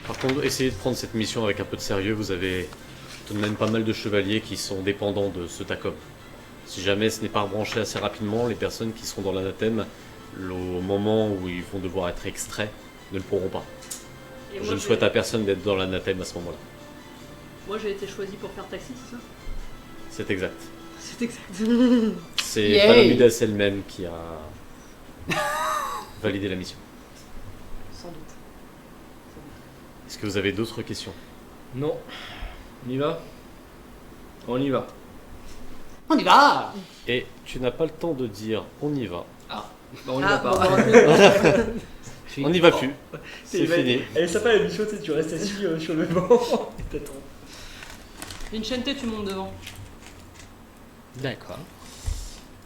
Par contre, essayez de prendre cette mission avec un peu de sérieux. Vous avez tout de même pas mal de chevaliers qui sont dépendants de ce TACOM. Si jamais ce n'est pas rebranché assez rapidement, les personnes qui seront dans l'anathème, au moment où ils vont devoir être extraits, ne le pourront pas. Et Je moi, ne souhaite à personne d'être dans l'anathème à ce moment-là. Moi j'ai été choisi pour faire taxi, c'est ça? C'est exact. C'est exact. C'est Yay. Palomidas elle-même qui a validé la mission. Sans doute. Est-ce que vous avez d'autres questions? Non. On y va? On y va. On y va. Et tu n'as pas le temps de dire on y va. Bah, on y Ah, va bon, pas. On n'y va plus. C'est fini. Elle est sympa la mission, tu sais, tu restes assis sur le banc et t'attends. Vincente, tu montes devant. D'accord.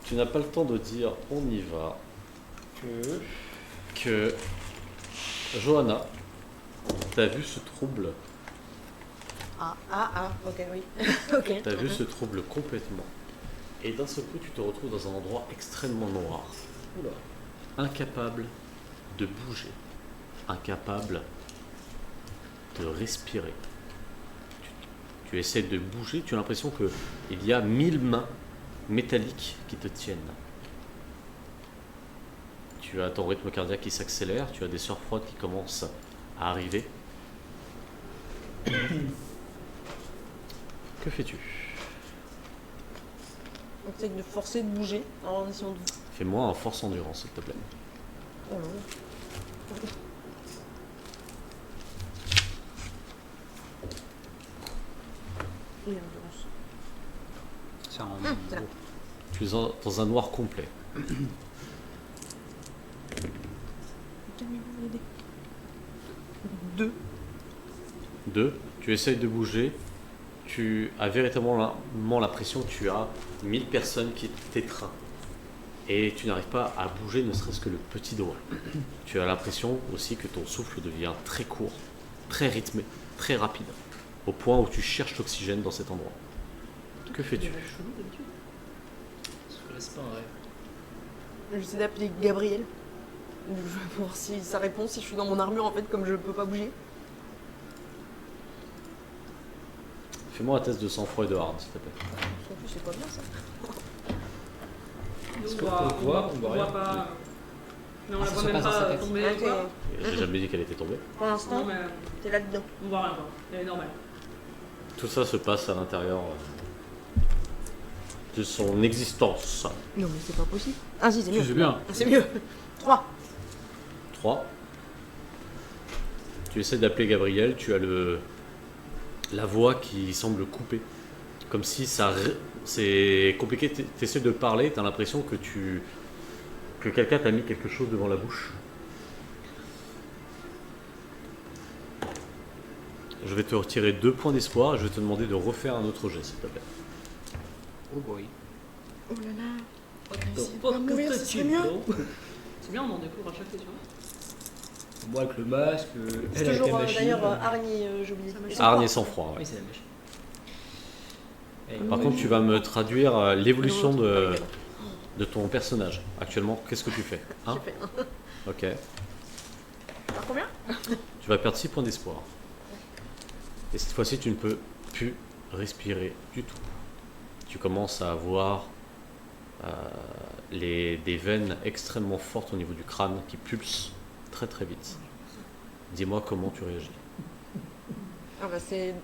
Tu n'as pas le temps de dire on y va que Johanna, t'as vu ce trouble. Ok, oui. Ok. T'as vu ce trouble complètement. Et d'un seul coup, tu te retrouves dans un endroit extrêmement noir. Oula. Incapable de bouger. Incapable de respirer. Tu essaies de bouger, tu as l'impression qu'il y a 1000 mains métalliques qui te tiennent. Tu as ton rythme cardiaque qui s'accélère, tu as des sueurs froides qui commencent à arriver. Que fais-tu? On essaye de forcer de bouger en essayant de. Fais-moi un force endurance, s'il te plaît. Oh là là. Oui, endurance. C'est en... C'est là. Tu es dans un noir complet. Calmez-vous, aidez. 2. 2. Tu essayes de bouger. Tu as véritablement l'impression que tu as 1000 personnes qui t'étreignent. Et tu n'arrives pas à bouger ne serait-ce que le petit doigt. Tu as l'impression aussi que ton souffle devient très court, très rythmé, très rapide. Au point où tu cherches l'oxygène dans cet endroit. Que fais-tu? C'est pas un rêve. J'essaie d'appeler Gabriel. Pour voir si ça répond, si je suis dans mon armure en fait, comme je peux pas bouger. Fais-moi un test de sang-froid et de hargne, s'il te plaît. En plus, c'est pas bien ça. Est-ce On qu'on voit, voit on On voit voit rien. pas. Mais on la ça voit se même passe dans sa pas tête. tomber. Ok. Quoi. J'ai jamais dit qu'elle était tombée. Pour l'instant, Non, mais t'es là-dedans. on voit rien. Quoi. Elle est normale. Tout ça se passe à l'intérieur de son existence. Non, mais c'est pas possible. Ah, si, c'est mieux. C'est bien. C'est mieux. 3. 3. Tu essaies d'appeler Gabriel, tu as la voix qui semble coupée. Comme si c'est compliqué, tu essaies de parler, tu as l'impression que quelqu'un t'a mis quelque chose devant la bouche. Je vais te retirer 2 points d'espoir et je vais te demander de refaire un autre jet, s'il te plaît. Oh boy. Oh là là. Pas mourir, ce serait mieux. C'est bien, on en découvre à chaque question. Moi avec le masque, C'est elle avec toujours la machine. d'ailleurs araignée, j'ai oublié. Et sans Hargne croix. et sang-froid, ouais. Oui, c'est la machine. Par contre, tu vas me traduire l'évolution de ton personnage. Actuellement, qu'est-ce que tu fais? J'ai Hein? fait un. Ok. Alors combien? Tu vas perdre 6 points d'espoir. Et cette fois-ci, tu ne peux plus respirer du tout. Tu commences à avoir des veines extrêmement fortes au niveau du crâne qui pulsent très très vite. Dis-moi comment tu réagis. Ah bah c'est...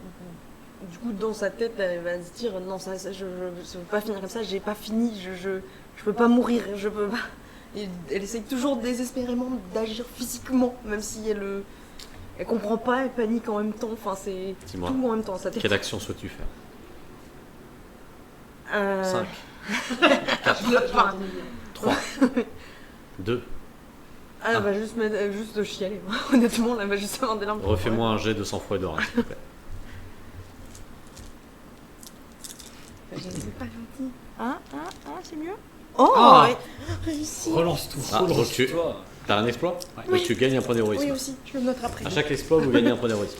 Du coup, dans sa tête, elle va se dire non, ça je veux pas finir comme ça, j'ai pas fini, je peux pas mourir, je peux pas. Et elle essaye toujours désespérément d'agir physiquement, même si elle comprend pas, elle panique en même temps, enfin c'est tout Dis-moi, en même temps, sa tête. quelle action souhaites-tu faire? Euh, 5, enfin, 3, 2. Ah, elle va juste chialer, honnêtement, là, elle va juste avoir des larmes. Refais-moi un jet de sang-froid et de rage, s'il te plaît. Je ne sais pas gentil. C'est mieux. Oh, Ah. ouais. Réussi. Relance tout. Ah, donc tu Toi, as un exploit? Ouais. Donc tu gagnes un point d'héroïsme. Oui aussi, je le note après. À chaque exploit, vous gagnez un point d'héroïsme.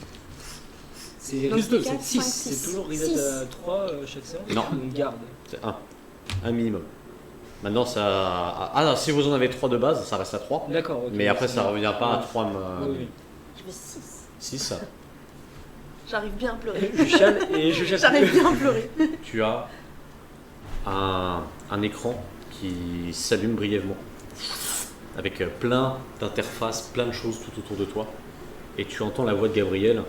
c'est Donc, risque de- quatre, c'est cinq, 6. six. C'est toujours reset Six. à 3 chaque séance. Non. On garde. C'est un minimum. Maintenant, ça. Ah non, si vous en avez 3 de base, ça reste à 3. D'accord. ok. Mais après, ça bien. revient pas à 3. Oui, oui. Je vais 6. Si ça. J'arrive bien à pleurer. Je chiale et je jette. J'arrive bien à pleurer. Tu as un écran qui s'allume brièvement avec plein d'interfaces, plein de choses tout autour de toi. Et tu entends la voix de Gabriel.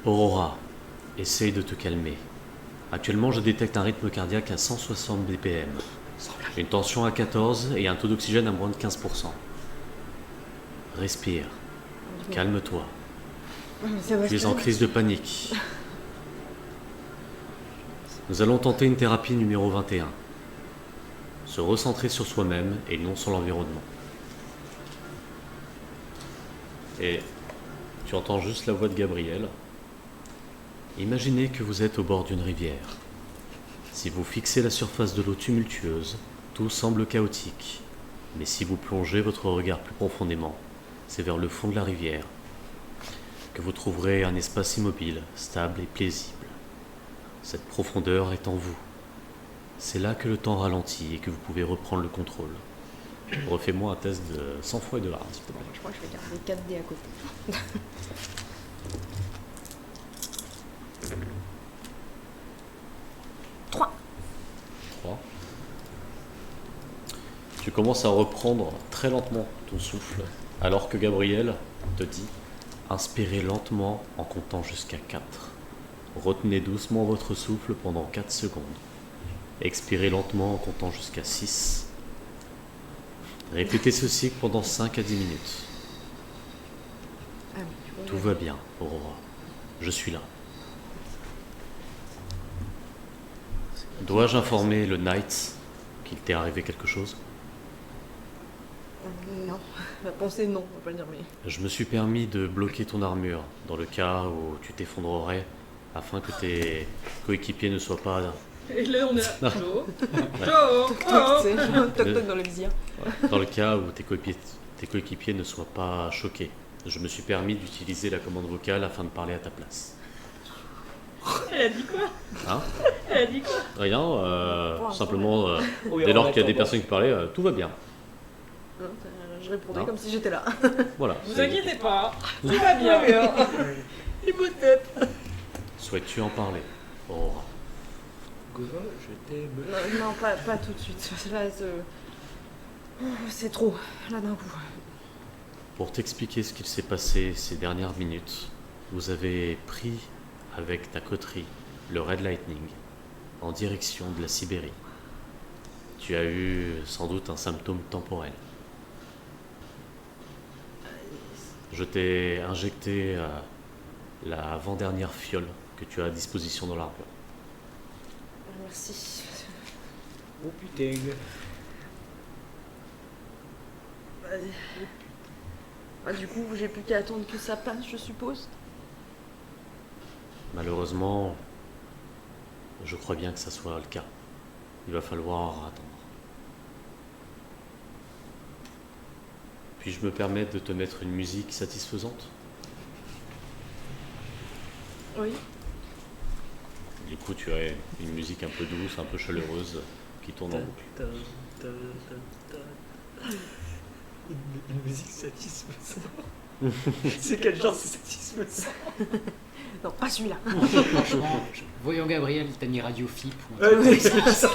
Aurora, essaye de te calmer. Actuellement, je détecte un rythme cardiaque à 160 BPM, une tension à 14 et un taux d'oxygène à moins de 15%. Respire, calme-toi. Tu es en crise de panique. Nous allons tenter une thérapie numéro 21. Se recentrer sur soi-même et non sur l'environnement. Et tu entends juste la voix de Gabriel. Imaginez que vous êtes au bord d'une rivière. Si vous fixez la surface de l'eau tumultueuse, tout semble chaotique. Mais si vous plongez votre regard plus profondément, c'est vers le fond de la rivière que vous trouverez un espace immobile, stable et paisible. Cette profondeur est en vous. C'est là que le temps ralentit et que vous pouvez reprendre le contrôle. Refais-moi un test de sang-froid et de larmes, s'il te plaît. Je crois que je vais garder 4 dés à côté. 3. 3. Tu commences à reprendre très lentement ton souffle, alors que Gabriel te dit « Inspirez lentement en comptant jusqu'à 4. Retenez doucement votre souffle pendant 4 secondes. Expirez lentement en comptant jusqu'à 6. Répétez ce cycle pendant 5 à 10 minutes. Ah oui, Tout va bien, Aurora. Je suis là. Dois-je informer le Knight qu'il t'est arrivé quelque chose ? Non. La pensée, non, on va pas le dire, mais. Je me suis permis de bloquer ton armure dans le cas où tu t'effondrerais afin que tes coéquipiers ne soient pas... Et là, on est là. Non. Joe. Toc, Joe. toc, tu sais, toc toc dans le visière. Dans le cas où tes coéquipiers ne soient pas choqués. Je me suis permis d'utiliser la commande vocale afin de parler à ta place. Elle a dit quoi? Hein ? Elle a dit quoi? Rien, simplement, Oui, dès on lors qu'il y a attend des pas. personnes qui parlaient, tout va bien. Non, je répondais Non. comme si j'étais là. Voilà. Vous c'est- inquiétez pas, tout va bien. Hypothèque. Souhaites-tu en parler, Aurora ? Goza, je t'aime. Non, pas tout de suite. Là, c'est trop, là d'un coup. Pour t'expliquer ce qu'il s'est passé ces dernières minutes, vous avez pris avec ta coterie le Red Lightning en direction de la Sibérie. Tu as eu sans doute un symptôme temporel. Je t'ai injecté la avant-dernière fiole que tu as à disposition dans l'arbre. Merci. Oh putain. Du coup, j'ai plus qu'à attendre que ça passe, je suppose. Malheureusement, je crois bien que ça soit le cas. Il va falloir attendre. Puis-je me permettre de te mettre une musique satisfaisante ? Oui. Du coup, tu as une musique un peu douce, un peu chaleureuse qui tourne en boucle. Une musique satisfaisante. C'est quel genre c'est satisfaisant? Non, pas celui-là. Franchement, voyons Gabriel, t'as mis Radio FIP. ou un truc. Ouais, c'est ça.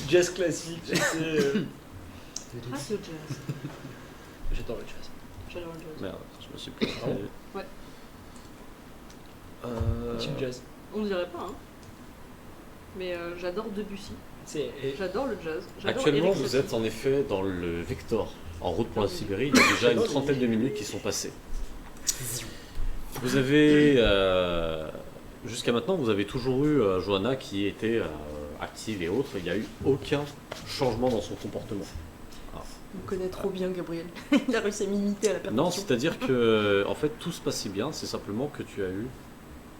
Jazz classique, tu sais. Ah, c'est le jazz. J'adore le jazz. J'adore le jazz. Merde, je me suis plus. Ah bon Ouais. Team jazz. On dirait pas, hein. Mais j'adore Debussy. C'est. J'adore le jazz. J'adore Actuellement, Eric vous Satie. êtes en effet dans le Vector, en route pour la Sibérie. Il y a déjà une trentaine de minutes qui sont passées. Vous avez, jusqu'à maintenant, vous avez toujours eu Johanna qui était active et autres. Il n'y a eu aucun changement dans son comportement. Il me connaît trop bien, Gabriel. Il a réussi à m'imiter à la perfection. Non, c'est-à-dire que, en fait, tout se passait bien. C'est simplement que tu as eu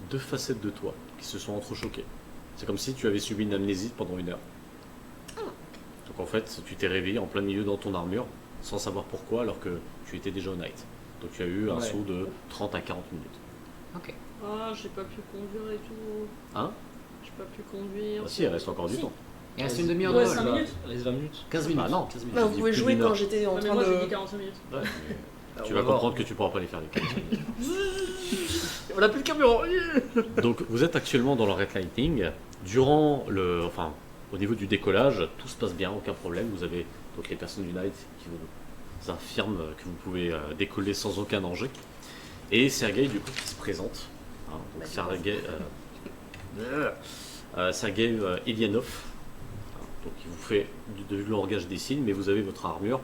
deux facettes de toi qui se sont entrechoquées. C'est comme si tu avais subi une amnésie pendant 1 heure. Donc en fait, tu t'es réveillé en plein milieu dans ton armure, sans savoir pourquoi, alors que tu étais déjà au night. Donc tu as eu un Ouais. saut de 30 à 40 minutes. Ok. Ah, j'ai pas pu conduire et tout. Hein ? J'ai pas pu conduire. Ah si, il reste encore du Si. temps. Il reste une demi-heure Ouais, de 5 vol. minutes. Il reste 20 minutes. 15 minutes. Ah non, 15 minutes. Bah, j'ai vous dit pouvez plus jouer d'une quand heure. j'étais en Ouais, mais train moi j'ai de. dit 45 minutes. Tu vas comprendre que tu pourras pas les faire les 15 minutes. On a plus de carburant. Donc vous êtes actuellement dans le red lighting. Au niveau du décollage, tout se passe bien, aucun problème. Vous avez donc les personnes du Night qui vous affirment que vous pouvez décoller sans aucun danger. Et Sergei du coup qui se présente. Hein, donc Sergei Ilianov. Hein, donc il vous fait du langage des signes, mais vous avez votre armure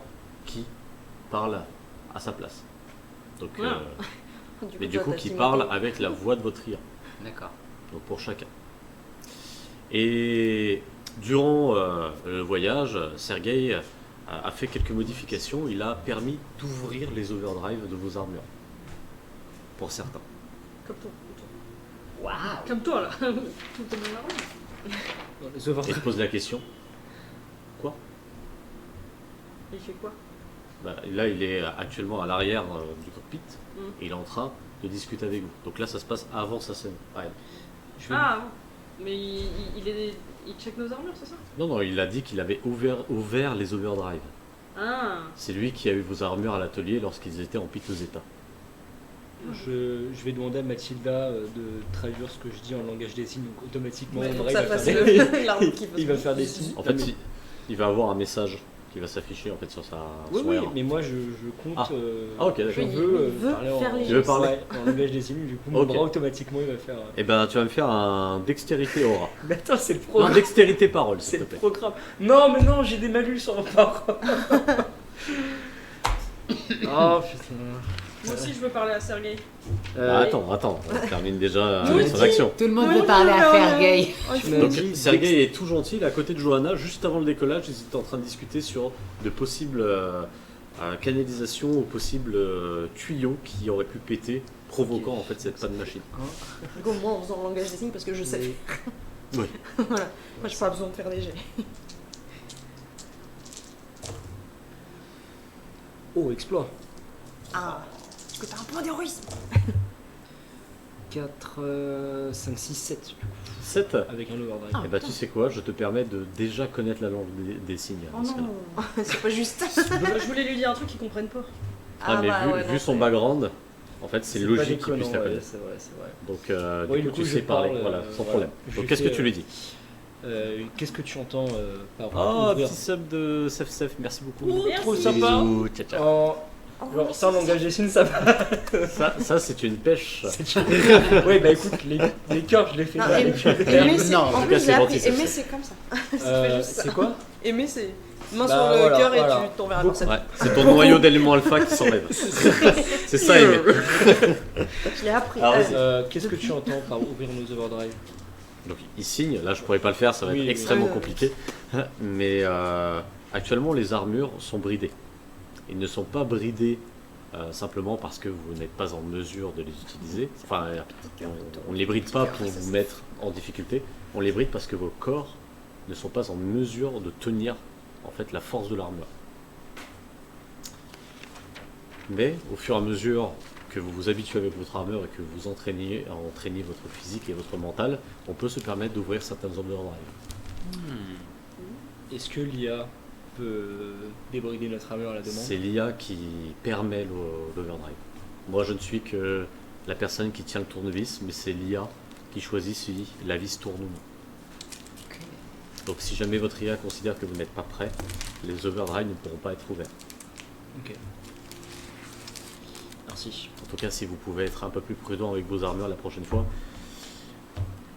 qui parle à sa place. Donc, Ouais. mais du toi, coup t'as qui signé parle tes- avec la voix de votre IA. D'accord. Donc pour chacun. Et durant le voyage, Sergei a fait quelques modifications. Il a permis d'ouvrir les overdrive de vos armures. Pour certains. Comme toi. Waouh. Comme toi là. Tout le monde là. Les Et overdrive. il pose la question. Il fait quoi? Bah, là, il est actuellement à l'arrière du cockpit. Mm. Et il est en train de discuter avec vous. Donc là, ça se passe avant sa scène. Ouais. Je vais- Ah, mais il check nos armures, c'est ça? Non, non, il a dit qu'il avait ouvert les overdrive. Ah, C'est lui qui a eu vos armures à l'atelier lorsqu'ils étaient en piteux état. Je vais demander à Mathilda de traduire ce que je dis en langage des signes, donc automatiquement Ouais, André donc ça va passe faire le- l'arme qui il va faire des signes. En fait, il va avoir un message qui va s'afficher en fait sur Oui, son oui, écran. mais moi je compte. Ah. Ah, ok, d'accord. Je Il veux, veut parler faire les Tu veux parler ouais, en langage des signes, du coup, mon Ok. bras automatiquement il va faire. Eh ben, tu vas me faire un dextérité aura. Mais attends, c'est le Non, programme. dextérité parole, C'est s'il te le plaît. programme. Non, mais non, j'ai des malus sur ma parole. Oh putain. moi aussi je veux parler à Sergei. Ah, attends, on termine déjà Nous son aussi. action. Tout le monde Oui, veut parler à oui, Sergei. Tu m'as Donc, dit Sergei est tout gentil, il est à côté de Johanna. Juste avant le décollage, ils étaient en train de discuter sur de possibles canalisations ou possibles tuyaux qui auraient pu péter, provoquant en fait cette panne machine. Du coup, moi en faisant le langage des signes parce que je sais. Oui. Voilà. Moi j'ai pas besoin de faire des jets. Oh, exploit. Ah, est-ce que t'as un point d'héroïsme? 4, 5, 6, 7 7. avec un overdrive. Ah. Et bah tu sais quoi, je te permets de déjà connaître la langue des signes. Oh dans ce cas-là. non, c'est pas juste. Je voulais lui dire un truc qu'il comprenne pas. Ah, mais bah, vu son background, en fait c'est logique qu'il puisse la ouais, connaître. c'est vrai, c'est vrai. Donc Oui, du du coup coup, tu je sais parler, parle, voilà, sans voilà. problème. Je Donc lui qu'est-ce que fais, tu lui dis? Qu'est-ce que tu entends par Ah, ouvrir petit sub de Sef, merci beaucoup. Oh, Merci. trop Bisous, sympa. ciao, ciao. Oh, Oh, genre, ça en langage des signes, ça va. Ça c'est une pêche. Oui, bah écoute, les cœurs, je les fais Non, pas. aimer, c'est. Non, En en tout cas, plus, c'est j'ai gentil, appris. ça, Aimer, c'est- c'est comme ça. Euh, juste ça. c'est quoi? Aimer, c'est main Bah, sur le voilà, cœur voilà. et tu t'enverras Beaucoup. dans cette. Ouais, c'est ton noyau d'éléments alpha qui s'enlève. C'est ça aimer. Je l'ai appris. Alors, vas-y. Qu'est-ce que tu entends par ouvrir nos overdrive? Donc il signe, là je pourrais pas le faire, ça va Oui, être oui. extrêmement Oui. compliqué. Mais actuellement les armures sont bridées. Ils ne sont pas bridés simplement parce que vous n'êtes pas en mesure de les utiliser. Enfin, on ne les bride pas pour vous mettre en difficulté. On les bride parce que vos corps ne sont pas en mesure de tenir en fait la force de l'armure. Mais au fur et à mesure que vous vous habituez avec votre armure et que vous entraînez votre physique et votre mental, on peut se permettre d'ouvrir certaines zones de drive. Est-ce que l'IA peut débrider notre armure à la demande? C'est l'IA qui permet l'overdrive. Moi, je ne suis que la personne qui tient le tournevis, mais c'est l'IA qui choisit si la vis tourne ou non. Donc, si jamais votre IA considère que vous n'êtes pas prêt, les overdrive ne pourront pas être ouverts. Ok. Merci. En tout cas, si vous pouvez être un peu plus prudent avec vos armures la prochaine fois,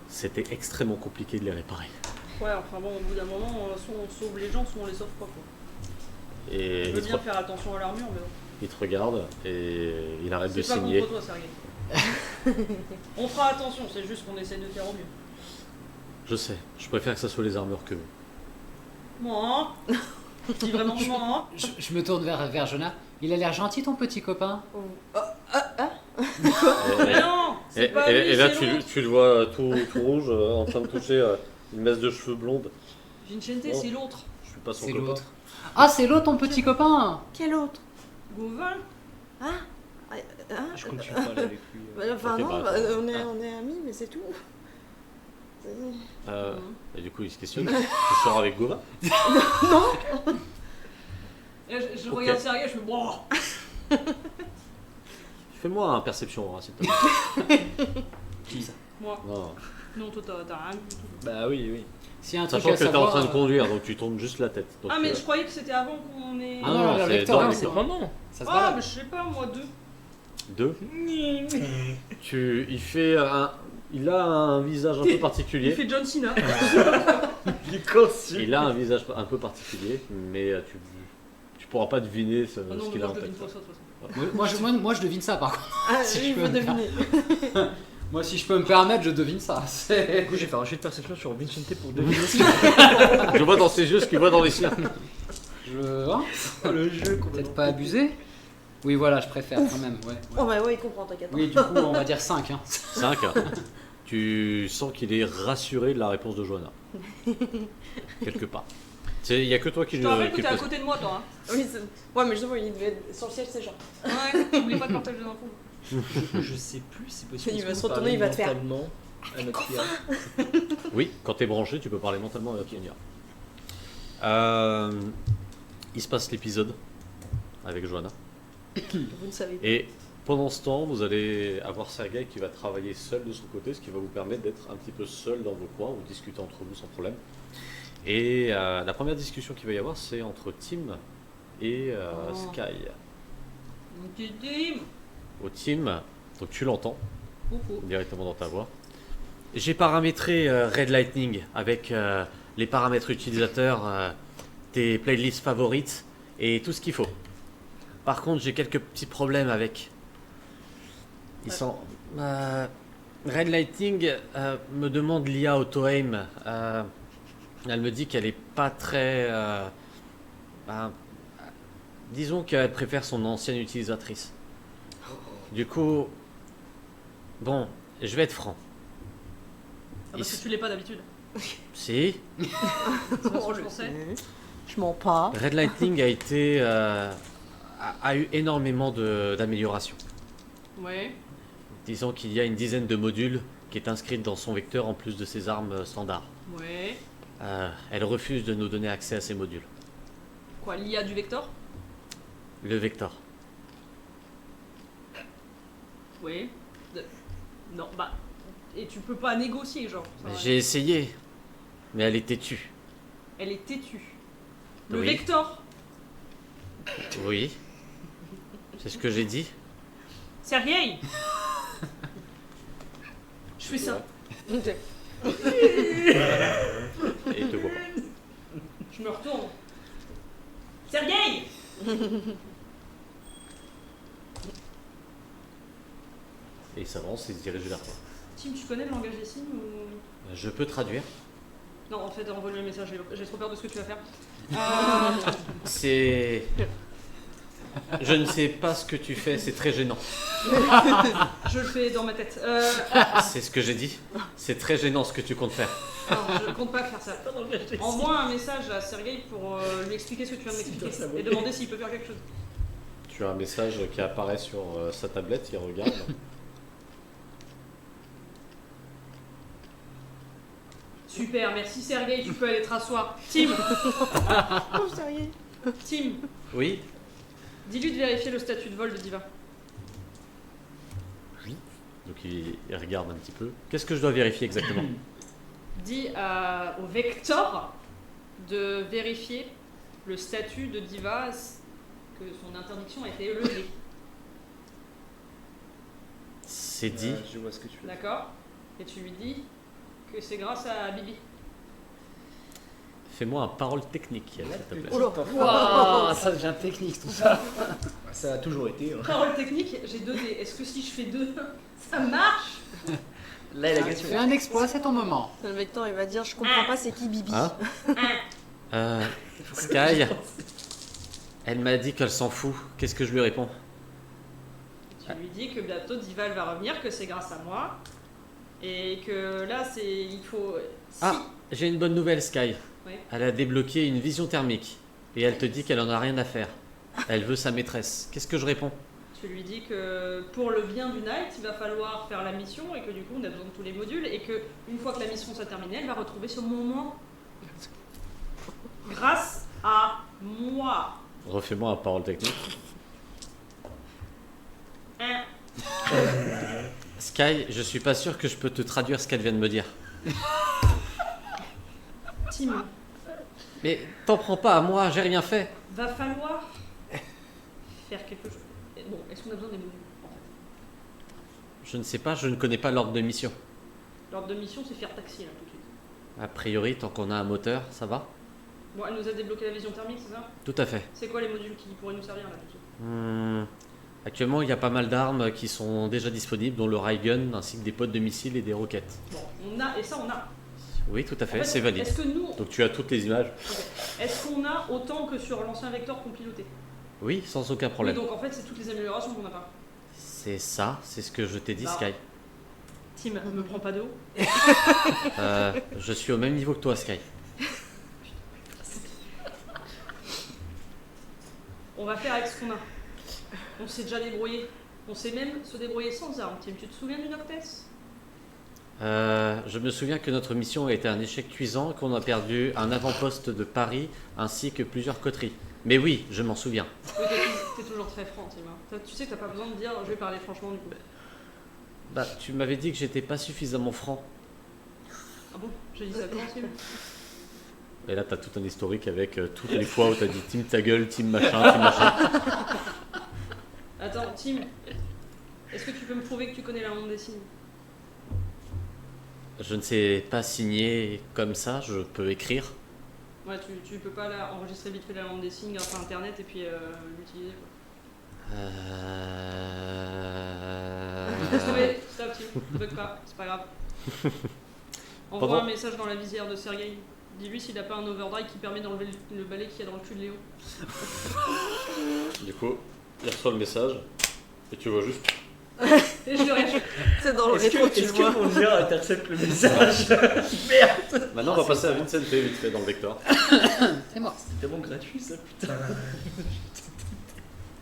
c'était extrêmement compliqué de les réparer. Ouais, enfin bon, au bout d'un moment, soit on sauve les gens, soit on les sauve pas quoi. Et Je il veux te, bien faire attention à l'armure, mais bon. il te regarde et il arrête de C'est pas signer. contre toi, Sergei. On fera attention, c'est juste qu'on essaie de faire au mieux. Je sais, je préfère que ça soit les armures que vous. Moi, hein. Je dis vraiment moi, hein. Je me tourne vers Jonah. Il a l'air gentil ton petit copain. Mais non, c'est pas lui, Et là, c'est l'autre. tu le vois tout rouge, en train de toucher une messe de cheveux blonde. Vincente, Oh. c'est l'autre. Je suis pas son C'est copain. l'autre. Ah, c'est l'autre ton petit copain. Quel autre? Gouvin. Ah Je continue de parler avec lui. Bah, enfin Ok, non, bah, bah, attends. on est amis, mais c'est tout. Et du coup, il se questionne. Tu sors avec Gova? Et je Ok. regarde Sergei, je fais bon. Fais-moi un perception, hein, s'il te plaît. Qui ça? Moi. Non. Non, toi t'as rien du tout. Bah oui. S'il y a un truc Sachant à que t'es en savoir, train de conduire, donc tu tournes juste la tête. Donc, Ah, mais je croyais que c'était avant qu'on ait. Ah non, le c'est lecteur, dans- hein, C'est vraiment. ça se Ah, balade. mais je sais pas, moi, 2. 2. Il a un visage un peu Il particulier. fait John Cena. Il a un visage un peu particulier, mais tu pourras pas deviner ce Ah non, mais qu'il a moi en je devine tête. pas ça de toute façon. Moi, je devine ça par contre. Ah, Si lui, je il peux veut me deviner. Moi, si je peux me permettre, je devine ça. Du C'est... coup, j'ai fait un jet de perception sur Vincente pour deviner ce Je vois dans ses yeux ce qu'il voit dans les siens. Hein que le jeu. Peut-être pas abusé. Oui, voilà, je préfère quand même. Ouais. Oh bah ouais, il comprend, t'inquiète. Oui, du coup, on va dire 5. Hein. 5. Tu sens qu'il est rassuré de la réponse de Johanna. Quelque part. Il n'y a que toi qui Je te rappelle que qui t'es à le- côté de moi, toi. Oui, ouais, mais justement, il devait être sur le siège, c'est genre. Hein. Ouais, n'oublie pas de partager les infos. Je sais plus, c'est possible. Il va Est-ce se qu'on peut retourner, il va te parler faire. mentalement à notre IA. Oui, quand t'es branché, tu peux parler mentalement avec ton IA. Il se passe l'épisode avec Johanna. Vous ne savez pas. Et pendant ce temps, vous allez avoir Sergei qui va travailler seul de son côté, ce qui va vous permettre d'être un petit peu seul dans vos coins, ou discuter entre vous sans problème. Et la première discussion qu'il va y avoir, c'est entre Tim et Oh. Sky. Mon petit team. Au Tim, donc tu l'entends Coucou. directement dans ta voix. J'ai paramétré Red Lightning avec les paramètres utilisateurs, tes playlists favorites et tout ce qu'il faut. Par contre, j'ai quelques petits problèmes avec. Ils sont. Red Lightning me demande l'IA auto-aim. Elle me dit qu'elle est pas très. Disons qu'elle préfère son ancienne utilisatrice. Du coup. Bon, je vais être franc. Ah, parce que tu l'es pas d'habitude. Si, C'est ce que je pensais. Je mens pas. Red Lightning a été. A eu énormément d'améliorations. Ouais. Disons qu'il y a une dizaine de modules qui est inscrite dans son vecteur en plus de ses armes standards. Ouais. Elle refuse de nous donner accès à ces modules. Quoi, l'IA du Vector? Le vecteur. Oui. Non, bah. Et tu peux pas négocier, genre. ça va. J'ai essayé, mais elle est têtue. Elle est têtue. Le Oui. Vector? Oui. C'est ce que j'ai dit. Sergei. Je fais ça. Et il te voit pas. Je me retourne. Sergei. Et il s'avance et il se dirige vers toi. Tim, tu connais le langage des signes ou... Je peux traduire. Non, en fait, envoie-lui un message, j'ai trop peur de ce que tu vas faire. C'est. Je ne sais pas ce que tu fais, c'est très gênant. Je le fais dans ma tête. C'est ce que j'ai dit. C'est très gênant ce que tu comptes faire. Non, je compte pas faire ça. Envoie un message à Sergei pour lui expliquer ce que tu viens de m'expliquer et demander s'il peut faire quelque chose. Tu as un message qui apparaît sur sa tablette, il regarde. Super, merci Sergei, tu peux aller te rasseoir. Tim, Oh, sérieux. Tim, Oui. dis-lui de vérifier le statut de vol de Diva. Donc il regarde un petit peu. Qu'est-ce que je dois vérifier exactement? Dis au Vector de vérifier le statut de Diva, que son interdiction a été levée. C'est dit. Je vois ce que tu veux. D'accord? Et tu lui dis que c'est grâce à Bibi. Fais-moi un parole technique, s'il te plaît. Oh là. Waouh, ça devient technique tout ça. Ça a toujours été. Hein. Parole technique, j'ai 2 dés. Est-ce que si je fais 2, ça marche? Là, il a Tu question. fais un exploit, c'est ton moment. Le Vector, il va dire je comprends pas, c'est qui Bibi. Hein Sky, elle m'a dit qu'elle s'en fout. Qu'est-ce que je lui réponds? Tu lui dis que bientôt Diva elle va revenir, que c'est grâce à moi. Et que là, c'est. Il faut. Si. Ah, j'ai une bonne nouvelle, Sky. Oui. Elle a débloqué une vision thermique. Et elle te dit qu'elle en a rien à faire. Elle veut sa maîtresse. Qu'est-ce que je réponds? tu lui dis que pour le bien du Knight, il va falloir faire la mission et que du coup on a besoin de tous les modules et que une fois que la mission sera terminée, elle va retrouver ce moment grâce à moi. Refais-moi un parole technique. Hein. Sky, je suis pas sûr que je peux te traduire ce qu'elle vient de me dire. Tim, Mais t'en prends pas à moi, j'ai rien fait. va falloir faire quelque chose. Bon, est-ce qu'on a besoin des modules en fait? Je ne sais pas, je ne connais pas l'ordre de mission. L'ordre de mission, c'est faire taxi là tout de suite. A priori, tant qu'on a un moteur, ça va? Bon, elle nous a débloqué la vision thermique, c'est ça? Tout à fait. C'est quoi les modules qui pourraient nous servir là tout de suite? Actuellement, il y a pas mal d'armes qui sont déjà disponibles, dont le Raygun, ainsi que des pods de missiles et des roquettes. Bon, on a, et ça on a. Oui, tout à fait, En fait, c'est valide. Est-ce que nous, Donc tu as toutes les images? est-ce qu'on a autant que sur l'ancien Vector qu'on pilotait? Oui, sans aucun problème. Oui, donc en fait, c'est toutes les améliorations qu'on n'a pas. C'est ça, c'est ce que je t'ai dit, Bah. Sky. Tim, ne me prends pas de haut. Je suis au même niveau que toi, Sky. On va faire avec ce qu'on a. On s'est déjà débrouillé. On sait même se débrouiller sans armes. Tim, tu te souviens du Noctes? Je me souviens que notre mission a été un échec cuisant et qu'on a perdu un avant-poste de Paris ainsi que plusieurs coteries. Mais oui, je m'en souviens. Oui, t'es toujours très franc, Tim. Tu sais que t'as pas besoin de dire je vais parler franchement du coup. Bah, tu m'avais dit que j'étais pas suffisamment franc. Ah bon? J'ai dit ça comment, Tim? Et là, t'as tout un historique avec toutes les fois où t'as dit team ta gueule, team machin. Attends, Tim, est-ce que tu peux me prouver que tu connais la langue des signes? Je ne sais pas signer comme ça, je peux écrire. Ouais, tu peux pas là, enregistrer vite fait la langue des signes grâce à internet et puis l'utiliser quoi. Laisse tomber, stop Tim, bug pas, c'est pas grave. Envoie Pendant- un message dans la visière de Sergei. Dis-lui s'il a pas un overdrive qui permet d'enlever le balai qu'il y a dans le cul de Léo. Du coup, il reçoit le message et tu vois juste. Et je le rêve. C'est dans le Est-ce rétro, que, tu est-ce vois. que mon gère intercepte le message? Merde! Maintenant, on va passer à Vincent vite fait dans le vecteur. C'est moi. C'est tellement gratuit ça, putain.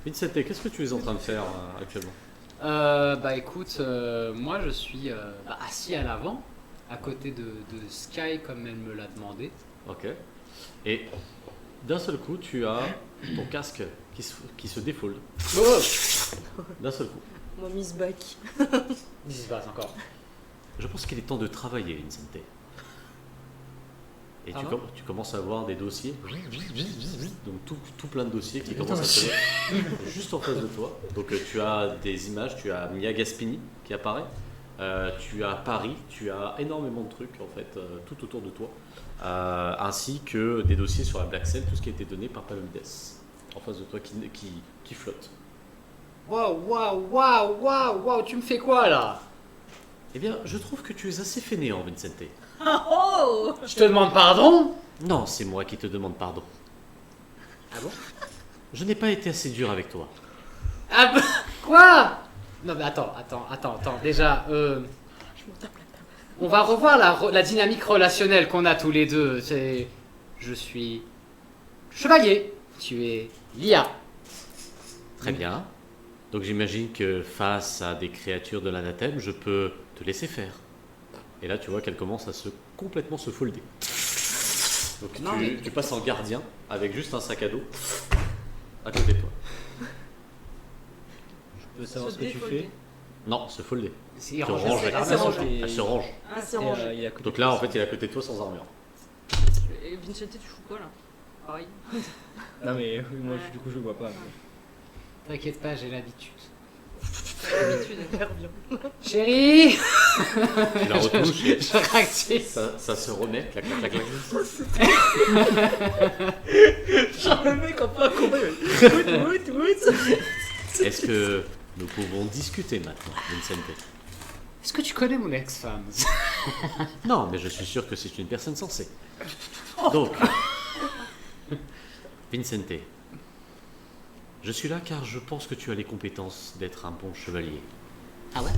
Vincent, qu'est-ce que tu es en train de faire actuellement? Bah écoute, moi je suis assis à l'avant, à côté de Sky comme elle me l'a demandé. Ok. Et d'un seul coup, tu as ton casque qui se défoule. D'un seul coup. Moi, Miss Back. Qu'est-ce qui se passe encore? Je pense qu'il est temps de travailler, Vincent. Et Ah tu commences à avoir des dossiers, donc tout plein de dossiers qui commencent à se mettre juste en face de toi. Donc tu as des images, tu as Mia Gaspini qui apparaît, tu as Paris, tu as énormément de trucs en fait tout autour de toi, ainsi que des dossiers sur la Black Cell, tout ce qui a été donné par Palomides en face de toi qui flotte. Waouh, tu me fais quoi là? Eh bien, je trouve que tu es assez fainéant, Vincent. Oh! Je te demande pardon? Non, c'est moi qui te demande pardon. Ah bon? Je n'ai pas été assez dur avec toi. Ah bah, quoi? Non mais attends, déjà, Je m'en tape la table. on va revoir la dynamique relationnelle qu'on a tous les deux. Je suis chevalier, tu es Lia. Très bien. Donc j'imagine que face à des créatures de l'anathème, je peux te laisser faire. Et là, tu vois qu'elle commence à complètement se folder. Donc Non, mais- tu passes en gardien avec juste un sac à dos à côté de toi. Je peux savoir Se ce que tu défolder. fais? Non, se folder. C'est Se rangé, range. c'est Ah, rangé. c'est rangé. Elle se range. Ah, c'est c'est rangé. Il est à côté Donc de là, toi. en fait, il est à côté de toi sans armure. Et Vincente, tu fous quoi là? Pareil. Non mais oui, moi du coup je le vois pas. T'inquiète pas, j'ai l'habitude. D'habitude. Chérie, Tu la retouches et je réactive. ça se remet. Clac, clac, clac, clac. Le mec en plein combat. Est-ce que nous pouvons discuter maintenant, Vincent? Est-ce que tu connais mon ex-femme? Non, mais je suis sûr que c'est une personne sensée. Donc, Vincente, je suis là car je pense que tu as les compétences d'être un bon chevalier. Ah ouais?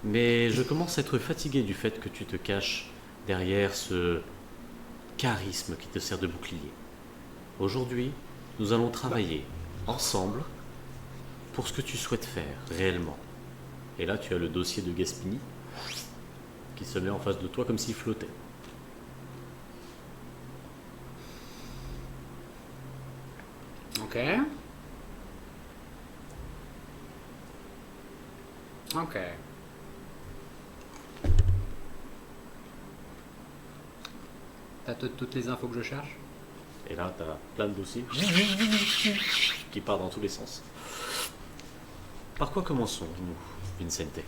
Mais je commence à être fatigué du fait que tu te caches derrière ce charisme qui te sert de bouclier. Aujourd'hui, nous allons travailler ensemble pour ce que tu souhaites faire réellement. Et là, tu as le dossier de Gaspini qui se met en face de toi comme s'il flottait. Ok. Ok. T'as toutes les infos que je cherche? Et là, tu as plein de dossiers qui partent dans tous les sens. Par quoi commençons-nous, Vincente?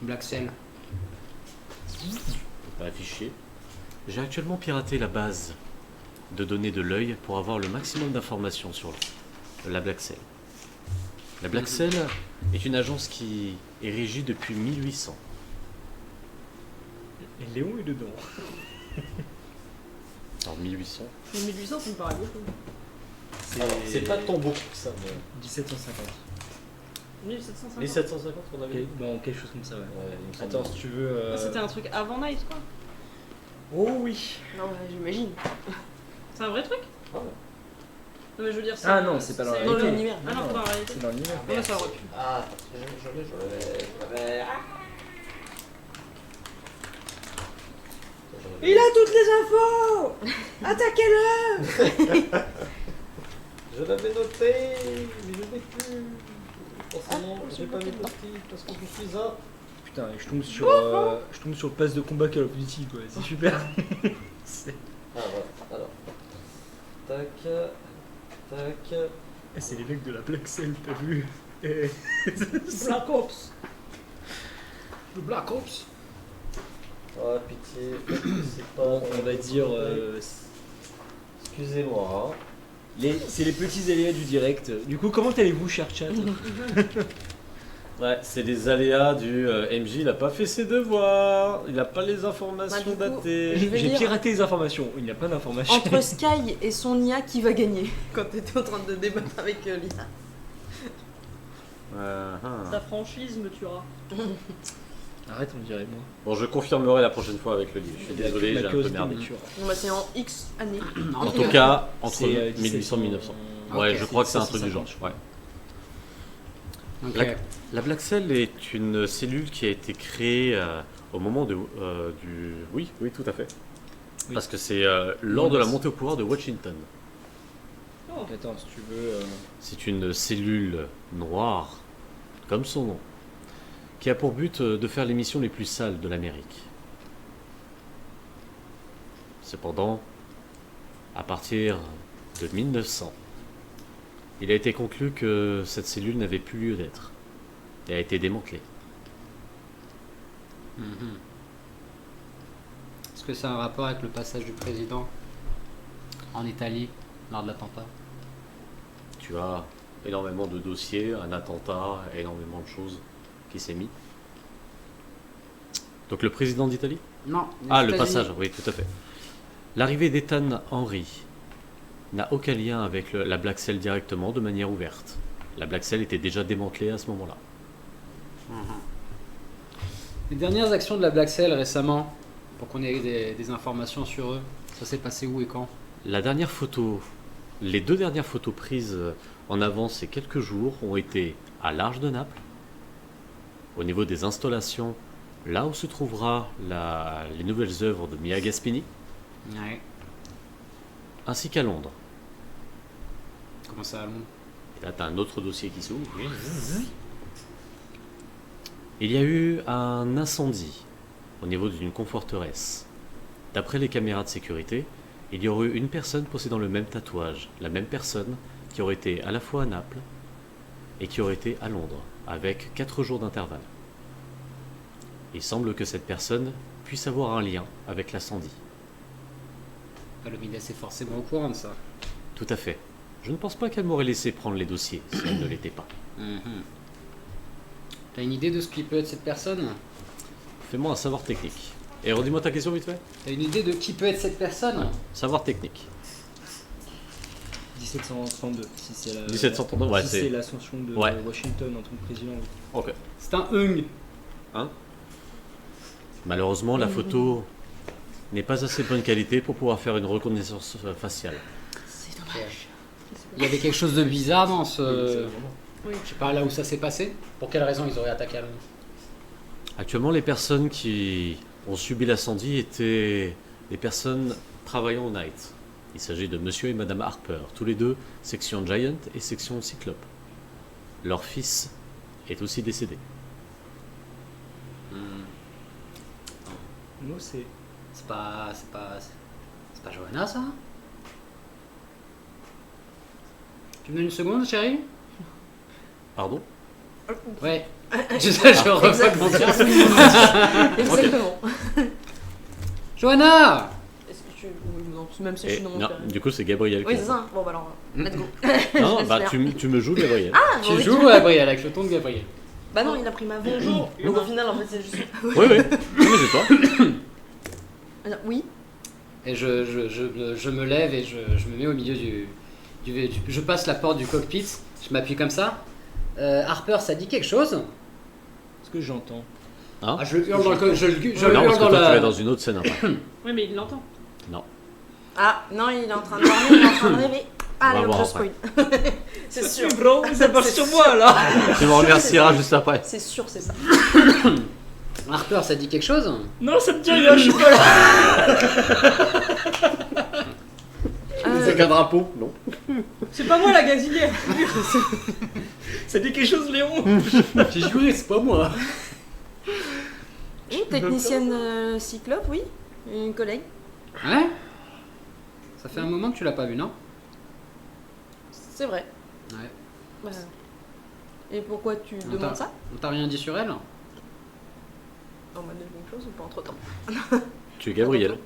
Black Cell. Pas affiché. J'ai actuellement piraté la base de données de l'œil pour avoir le maximum d'informations sur la Black Cell. La Black Cell est une agence qui est régie depuis 1800. Et Léon est dedans. Alors 1800. Mais 1800, ça me paraît beaucoup. C'est pas tant beaucoup que ça. Mais... 1750. 1750. 1750 qu'on avait. Bon, quelque chose comme ça, ouais. Il me semble. Attends, si tu veux. Ah, c'était un truc avant Night, quoi. Oh oui. Non, j'imagine. C'est un vrai truc? Ah ouais. Non, mais je veux dire, Ah non, c'est pas dans la Dans réalité. l'univers. Ah non, pas dans la réalité. C'est dans l'univers. Ouais, ça aurait pu. Ah, je l'ai. Il a toutes les infos. Attaquez-le. Je l'avais noté, mais je l'ai plus. Forcément, j'ai pas mis de partie parce que je suis un. Putain, et je tombe sur le pass de combat Call of Duty, quoi. C'est super. Ah voilà, alors. Tac, tac. C'est les mecs de la Black Cell, t'as vu? Black Ops. Le Black Ops. Oh pitié, c'est pas. On va dire. Excusez-moi. C'est les petits aléas du direct. Du coup, comment allez-vous, cher chat? Ouais, c'est les aléas du MJ, il a pas fait ses devoirs, il a pas les informations Bah, du coup, datées. je vais J'ai dire- piraté les informations. Il n'y a pas d'informations. Entre Sky et son IA, qui va gagner? Quand t'étais en train de débattre avec l'IA. Ta franchise me tuera. Arrête, on dirait moi. Bon, je confirmerai la prochaine fois avec le livre. Je suis désolé, j'ai un peu merdé. Bon, bah, c'est en X années. En tout cas, entre C'est, 1800 et 1900. Ok, Ouais, je crois que c'est un c'est truc du genre. 1750, Ouais. Ok. La Black Cell est une cellule qui a été créée au moment du... Oui, oui, tout à fait. Oui. Parce que c'est lors de la montée au pouvoir de Washington. Oh. Attends, si tu veux. C'est une cellule noire, comme son nom, qui a pour but de faire les missions les plus sales de l'Amérique. Cependant, à partir de 1900, il a été conclu que cette cellule n'avait plus lieu d'être et a été démantelée. Mhm. Est-ce que ça a un rapport avec le passage du président en Italie lors de l'attentat? Tu as énormément de dossiers, un attentat, énormément de choses qui s'est mis. Donc le président d'Italie? Non. les Ah, le États-Unis. passage, oui, tout à fait. L'arrivée d'Ethan Henry n'a aucun lien avec la Black Cell directement de manière ouverte. La Black Cell était déjà démantelée à ce moment-là. Les dernières actions de la Black Cell récemment, pour qu'on ait des informations sur eux, ça s'est passé où et quand? La dernière photo, les deux dernières photos prises en avant ces quelques jours ont été à l'Arche de Naples, au niveau des installations, là où se trouvera les nouvelles œuvres de Mia Gaspini, Ouais. ainsi qu'à Londres. Comment ça à Londres? Et là, tu as un autre dossier qui s'ouvre. Il y a eu un incendie au niveau d'une conforteresse. D'après les caméras de sécurité, il y aurait eu une personne possédant le même tatouage, la même personne qui aurait été à la fois à Naples et qui aurait été à Londres, avec 4 jours d'intervalle. Il semble que cette personne puisse avoir un lien avec l'incendie. Palomines est forcément au courant de ça. Tout à fait. Je ne pense pas qu'elle m'aurait laissé prendre les dossiers si elle ne l'était pas. T'as une idée de ce qui peut être cette personne? Fais-moi un savoir technique. Et redis-moi ta question vite fait. T'as une idée de qui peut être cette personne? Savoir technique. 1732, si c'est la. 1732, ouais, si c'est- c'est l'ascension de Ouais. Washington en tant que président. Ok. C'est un Hung. Malheureusement, la photo n'est pas assez de bonne qualité pour pouvoir faire une reconnaissance faciale. C'est dommage. Il y avait quelque chose de bizarre dans ce. Oui. Je sais pas là où ça s'est passé. Pour quelle raison ils auraient attaqué à Londres? Actuellement, les personnes qui ont subi l'incendie étaient des personnes travaillant au Night. Il s'agit de Monsieur et Madame Harper, tous les deux section Giant et section Cyclope. Leur fils est aussi décédé. Nous, c'est. C'est pas Johanna, ça? Tu me donnes une seconde, chérie? Pardon? Ouais. Je revois mon Dieu. Exactement. Johanna! Est-ce que oui, non, même si je Et suis dans mon non, période. du coup, c'est Gabriel Oui, qui c'est ça. Bon, bah alors, let's go. Non, Je bah laisse tu me joues Gabriel. Ah, Tu oui, joues Gabriel avec le ton de Gabriel. Bah non, il a pris ma bonjour. Donc au final, en fait, c'est juste. Oui, oui. Non, mais c'est toi. Alors, oui. Et je me lève et je me mets au milieu je passe la porte du cockpit, je m'appuie comme ça. Harper, ça dit quelque chose? Ce que j'entends. Hein? Ah, je le hurle dans le je Non, hurle parce que dans toi, tu vas la... dans une autre scène après. Oui, mais il l'entend. Non. Ah, non, il est en train de dormir, il est en train de rêver. On va Allez, voir je spoil. C'est sûr. bro, ça passe sur moi là. Tu me remercieras juste après. C'est sûr, c'est ça. Harper, ça dit quelque chose? Non, ça me dit rien, je suis pas là. C'est qu'un drapeau, non? C'est pas moi la gazinière. Ça dit quelque chose, Léon. J'ai juré, c'est pas moi. Une technicienne cyclope, oui. Une collègue. Ouais? Ça fait un moment que tu l'as pas vu, non? C'est vrai. Ouais. Bah, et pourquoi tu demandes ça? On t'a rien dit sur elle? On m'a donné quelque chose ou pas entre temps? Tu es Gabriel.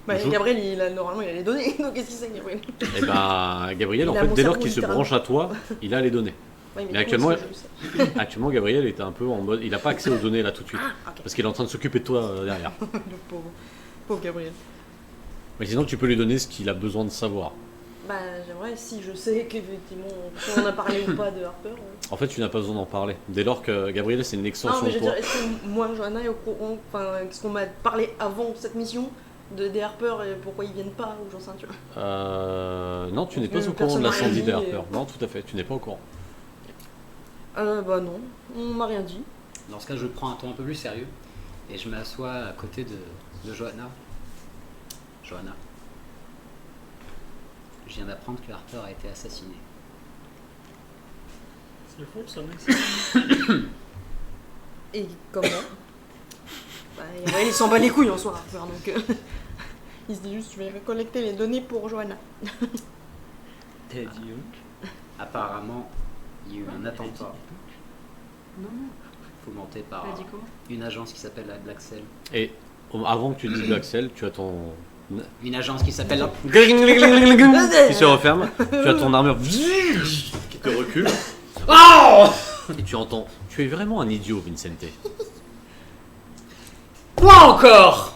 Bah, Bonjour. Gabriel, normalement, il a les données. Donc qu'est-ce qu'il sait, Gabriel? Et ben, Gabriel, Il en a fait, mon dès lors cerveau, qu'il se littéralement. branche à toi, il a les données. Ouais, Mais actuellement, moi aussi, je le sais. Actuellement, Gabriel est un peu en mode. Il n'a pas accès aux données là tout de suite. Ah, ok. Parce qu'il est en train de s'occuper de toi derrière. Le pauvre. Pauvre Gabriel. Mais sinon, tu peux lui donner ce qu'il a besoin de savoir. Bah, j'aimerais, si je sais qu'effectivement, si on a parlé ou pas de Harper. En fait, tu n'as pas besoin d'en parler. Dès lors que Gabriel, c'est une Non, extension mais de je veux toi. dire, est-ce que moi, Johanna, est au courant, enfin, est-ce qu'on m'a parlé avant cette mission des Harper et pourquoi ils viennent pas, ou j'en sais rien, tu vois. Non, tu n'es Parce pas que au courant de personne l'incendie m'a des rien dit, Harper. Non, tout à fait, tu n'es pas au courant. Bah non, on m'a rien dit. Dans ce cas, je prends un ton un peu plus sérieux et je m'assois à côté de Johanna. Johanna. Je viens d'apprendre que Harper a été assassiné. C'est faux, ça, mec. Et comment? Bah, ouais, il s'en bat les couilles en soi, Harper, donc il se dit juste, je vais collecter les données pour Johanna. T'as dit donc. Apparemment, il y a eu un attentat Non, non. fomenté par Elle a dit comment? une agence qui s'appelle la Black Cell. Et avant que tu dises Axel, tu as ton. Une agence qui s'appelle la... Qui se referme. Tu as ton armure qui te recule. Oh Et tu entends. Tu es vraiment un idiot, Vincente. Quoi encore?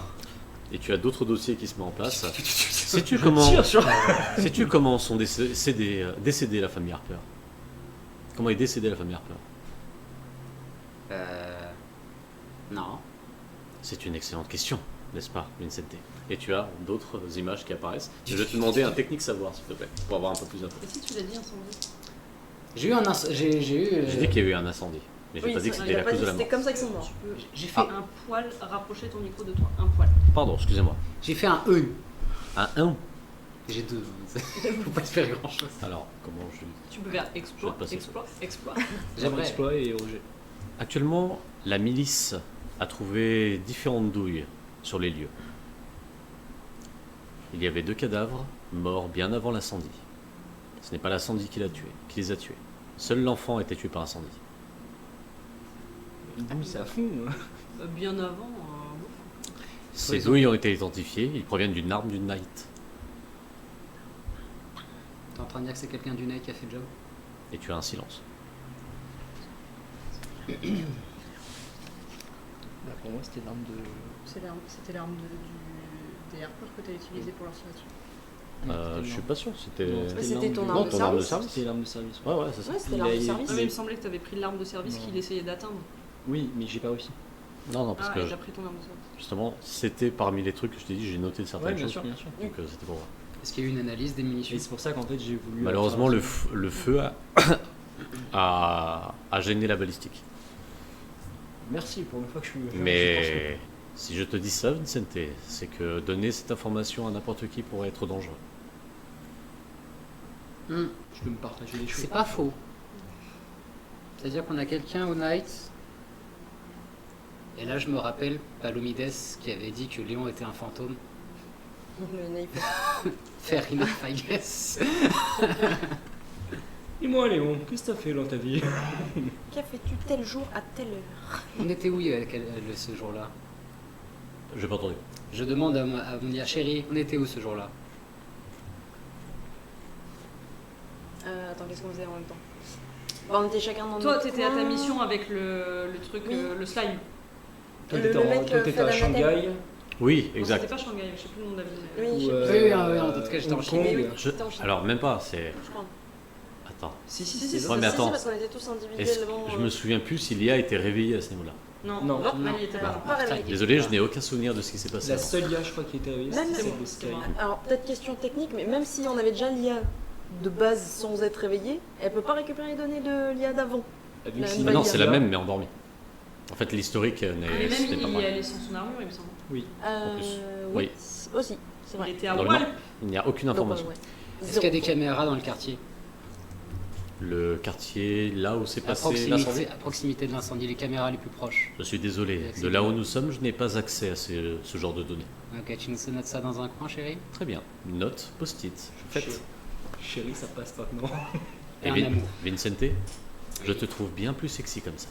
Et tu as d'autres dossiers qui se mettent en place. Sais-tu comment sont décédés la famille Harper? Comment est décédée la famille Harper? Non. C'est une excellente question, n'est-ce pas, Vincente? Et tu as d'autres images qui apparaissent. Je vais te demander un technique savoir, s'il te plaît, pour avoir un peu plus d'infos. Et si tu l'as dit incendie? J'ai eu un j'ai eu... J'ai dit qu'il y a eu un incendie, mais j'ai Oui, pas dit que il c'était a la pas cause dit de que la c'était mort. comme ça qu'ils sont morts. Tu peux J'ai fait un poil rapprocher ton micro de toi. Un poil. Pardon, excusez-moi. J'ai fait un E. Un 1. J'ai deux. Faut pas faire grand chose. Alors, comment je... Tu peux faire Je exploit, vais te passer exploit, exploit. J'aimerais. Exploit et rejet. Actuellement, la milice a trouvé différentes douilles sur les lieux. Il y avait 2 cadavres morts bien avant l'incendie. Ce n'est pas l'incendie qui les a tués. Seul l'enfant a été tué par l'incendie. D'où ça fond. Bien avant. Ces douilles ont été identifiées, ils proviennent d'une arme d'une Knight. T'es en train de dire que c'est quelqu'un du Nike qui a fait le job? Et tu as un silence. Bah, pour moi, c'était l'arme de. C'était l'arme des Harper que tu as utilisée pour leur tirer dessus. Je suis pas sûr, c'était... Non, Ouais, c'était ton Non, arme de ton arme de service. service. C'était l'arme de service. Ouais, ouais, c'est ça. Ouais, c'était Il l'arme a- de service. Ah, mais il me semblait que tu avais pris l'arme de service Non. qu'il essayait d'atteindre. Oui, mais j'ai pas réussi. Non, non, parce Ah, que et t'as pris ton arme de service. justement, c'était parmi les trucs que je t'ai dit, j'ai noté certaines Ouais, bien choses. sûr, bien sûr. Donc c'était pour voir. Est-ce qu'il y a eu une analyse des munitions? Et c'est pour ça qu'en fait, j'ai voulu. Malheureusement, le feu à gêner la balistique. Merci pour une fois que je suis. j'y pense. Mais si je te dis ça, Vincente, c'est que donner cette information à n'importe qui pourrait être dangereux. Hmm, Je peux me partager les choses. c'est pas faux. C'est-à-dire qu'on a quelqu'un au Night. Et là, je me rappelle Palomides qui avait dit que Léon était un fantôme. Le naïf. Fair enough, I guess. Dis-moi, Léon, qu'est-ce que t'as fait dans ta vie? Qu'a fais-tu tel jour à telle heure? On était où ce jour-là? J'ai pas entendu. Je demande à mon chérie, on était où ce jour-là? Attends, qu'est-ce qu'on faisait en même temps? Bah, on était chacun dans Toi, notre t'étais à ta coin. mission avec le truc, Oui. Le slime. Toi, Le t'étais mec, toi, t'étais fait à la Shanghai. Oui, Non, exact. c'était pas Shanghai, je sais plus le nom de la ville. Oui, ou, je sais Oui, oui, oui, en tout cas, j'étais en Hong Chine. Kong. Mais oui. Je- C'était en Chine. Alors, même pas, c'est. Je crois. Attends. Si, Si, c'est si, Ouais, mais Si, attends. parce qu'on était tous Est-ce- individuellement. Je me souviens plus s'il y a été réveillé à ce niveau-là. Non, Non. non, Non. il était pas. Pas réveillé. Désolé, je n'ai aucun souvenir de ce qui s'est passé. La avant. seule IA, je crois, qui était réveillée, Même- c'était c'est celle bon, de c'est Sky. bon. Alors, peut-être question technique, mais même si on avait déjà l'IA de base sans être réveillée, elle peut pas récupérer les données de l'IA d'avant. Ah, donc, La si Ah non, Bah, c'est il y la a- même, mais endormie. En fait, l'historique Mais n'est même c'était pas il y pareil. allait sans son armure, il me semble. Oui. plus. Oui. Aussi, c'est Il vrai. était à Normalement, Walp. il n'y a aucune Donc, information. ouais. Est-ce qu'il y a des caméras dans le quartier? Le quartier, là où s'est À passé l'incendie. proximité de l'incendie, les caméras les plus proches. Je suis désolé. De là où nous sommes, je n'ai pas accès à ce genre de données. Ok, tu nous notes ça dans un coin, chérie? Très bien. Une note, post-it. Faites. Chérie, ça passe maintenant. Et Un amour. Vincente, je te trouve bien plus sexy comme ça.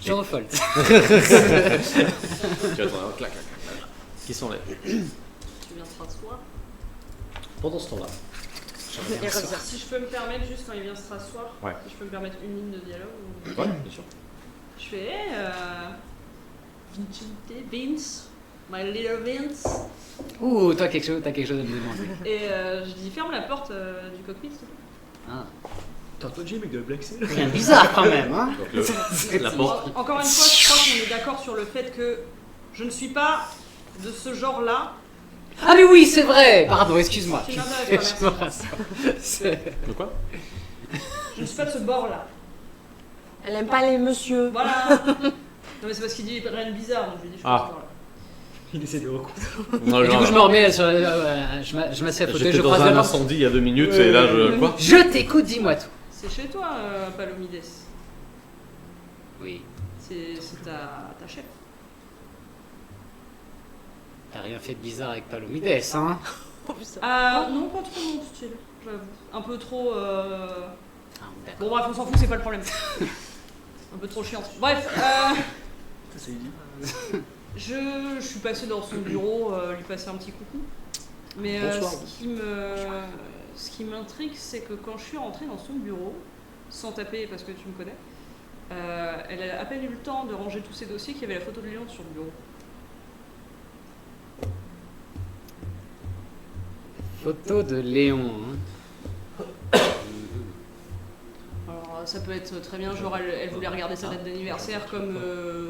Je refold. Tu attends, clac, clac, clac. Qui sont là Tu viens de s'asseoir. Pendant ce temps-là. Et revient. Si je peux me permettre, juste quand il vient se rasseoir, Ouais. si je peux me permettre une ligne de dialogue. Ou... Ouais, bien sûr. Je fais Vincente, Vince, my little Vince. Ouh, toi, t'as quelque chose à me demander. Et je dis ferme la porte du cockpit, s'il te plaît. Ah, T'as pas de Jim avec de la Black Seal? rien de bizarre quand même, hein? Donc la porte. Encore une fois, je crois qu'on est d'accord sur le fait que je ne suis pas de ce genre-là. Ah mais oui, c'est vrai. Pardon, excuse-moi. Tu Je m'intéresse pas, me rassure. C'est- De quoi? Je ne suis pas de ce bord-là. Elle aime pas les messieurs. Voilà. Non mais c'est parce qu'il dit rien de bizarre, donc je lui dis je suis pas de ce bord-là. Il essaie de recoudre. Non, Et du coup, je me remets sur. Je m'assieds à côté, J'étais je dans croise un la incendie il y a 2 minutes et là je. Quoi? Je t'écoute, dis-moi tout. C'est chez toi, Palomides. Oui. C'est ta chef. T'as rien fait de bizarre avec Palomides, hein? Ah non, pas trop mon style, j'avoue. Un peu trop. Ah, d'accord. Bon bref, on s'en fout, c'est pas le problème. Un peu trop chiant. Bref, Ça, c'est dit. je suis passée dans son bureau, lui passer un petit coucou. Mais Bonsoir. ce qui m'intrigue, c'est que quand je suis rentrée dans son bureau, sans taper parce que tu me connais, elle a à peine eu le temps de ranger tous ses dossiers qu'il y avait la photo de Léon sur le bureau. Photo de Léon, hein? Alors ça peut être très bien, genre elle voulait regarder sa date d'anniversaire comme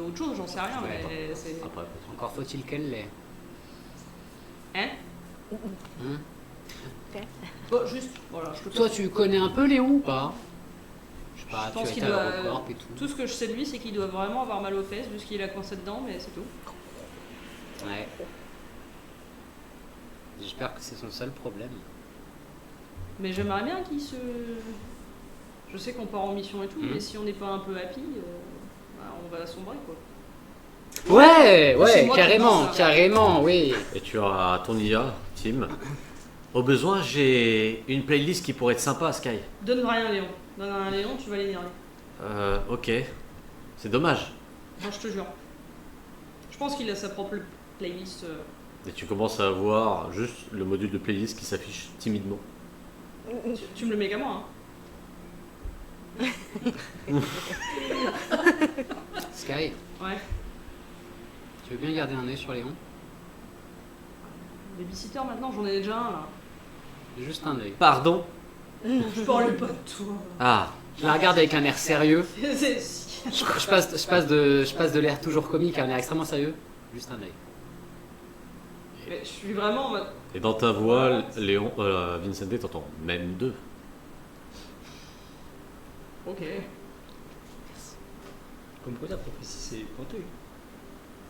autre chose, j'en sais rien, mais c'est... Après. Encore faut-il qu'elle l'ait. Hein Hein? Bon, juste, voilà, je te Toi, tu connais un peu Léon ou pas? Je sais pas, Je pense tu as qu'il été à doit- l'aéroport et tout. Tout ce que je sais de lui, c'est qu'il doit vraiment avoir mal aux fesses, vu ce qu'il a coincé dedans, mais c'est tout. Ouais. J'espère que c'est son seul problème. Mais j'aimerais bien qu'il se... Je sais qu'on part en mission et tout, Mhm. mais si on n'est pas un peu happy, bah, on va sombrer, quoi. Ouais, C'est ouais, moi qui carrément, pense ça. carrément, oui. Et tu as ton IA, Tim. Au besoin, j'ai une playlist qui pourrait être sympa, Sky. Donne rien à Léon. Donne rien à Léon, tu vas l'énerver. Ok. C'est dommage. Moi, je te jure. Je pense qu'il a sa propre playlist. Et tu commences à voir juste le module de playlist qui s'affiche timidement. Tu me le mets qu'à moi, hein. Sky, Ouais. tu veux bien garder un œil sur Léon? Babysitter, maintenant, j'en ai déjà un, là. Juste un œil. Pardon? Je parle pas de toi. Ah, Je la regarde avec un air sérieux. C'est- Je passe de l'air toujours comique à un air extrêmement sérieux. Juste un œil. Mais je suis vraiment en mode. Et dans ta voix, Léon, Vincente, t'entends même 2. Ok. Comme quoi ta prophétie c'est pointu.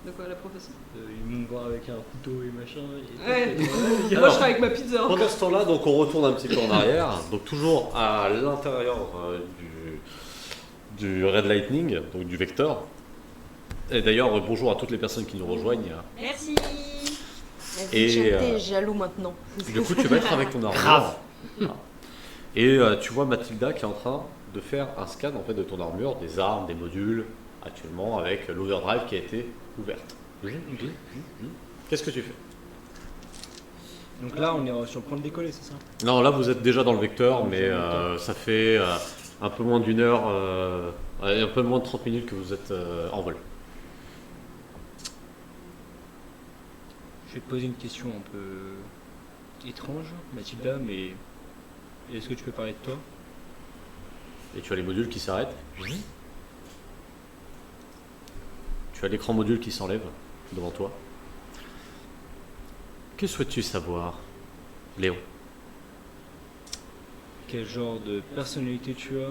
De quoi la prophétie? Ils vont me voir avec un couteau et machin. Et Ouais. ouais, Moi je serai avec ma pizza. Pendant ce temps-là, donc on retourne un petit peu en arrière, donc toujours à l'intérieur du Red Lightning, donc du Vector. Et d'ailleurs, bonjour à toutes les personnes qui nous rejoignent. Merci. Et, T'es jaloux maintenant. Du coup, tu vas être avec ton armure. Grave. Et tu vois Mathilda qui est en train de faire un scan en fait de ton armure, des armes, des modules, actuellement avec l'overdrive qui a été ouverte. Qu'est-ce que tu fais? Donc là on est sur le point de décoller, c'est ça? Non, là vous êtes déjà dans le vecteur, mais ça fait un peu moins d'une heure, un peu moins de 30 minutes que vous êtes en vol. Je vais te poser une question un peu étrange, Mathilda, mais est-ce que tu peux parler de toi? Et tu as les modules qui s'arrêtent. Tu as l'écran module qui s'enlève devant toi. Que souhaites-tu savoir, Léon? Quel genre de personnalité tu as?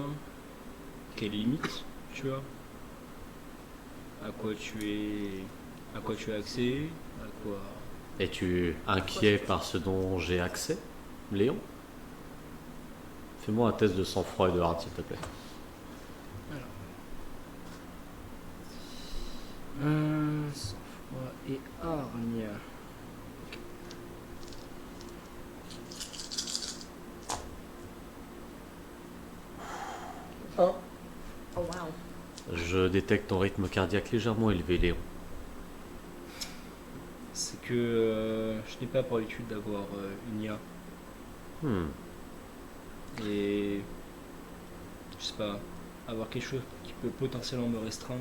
Quelles limites tu as? À quoi tu as accès? À quoi... Es-tu inquiet par ce dont j'ai accès, Léon? Fais-moi un test de sang-froid et de hard, s'il te plaît. Sang-froid et hargne. Oh waouh. Je détecte ton rythme cardiaque légèrement élevé, Léon. C'est que je n'ai pas pour l'habitude d'avoir une IA. Et je sais pas, avoir quelque chose qui peut potentiellement me restreindre.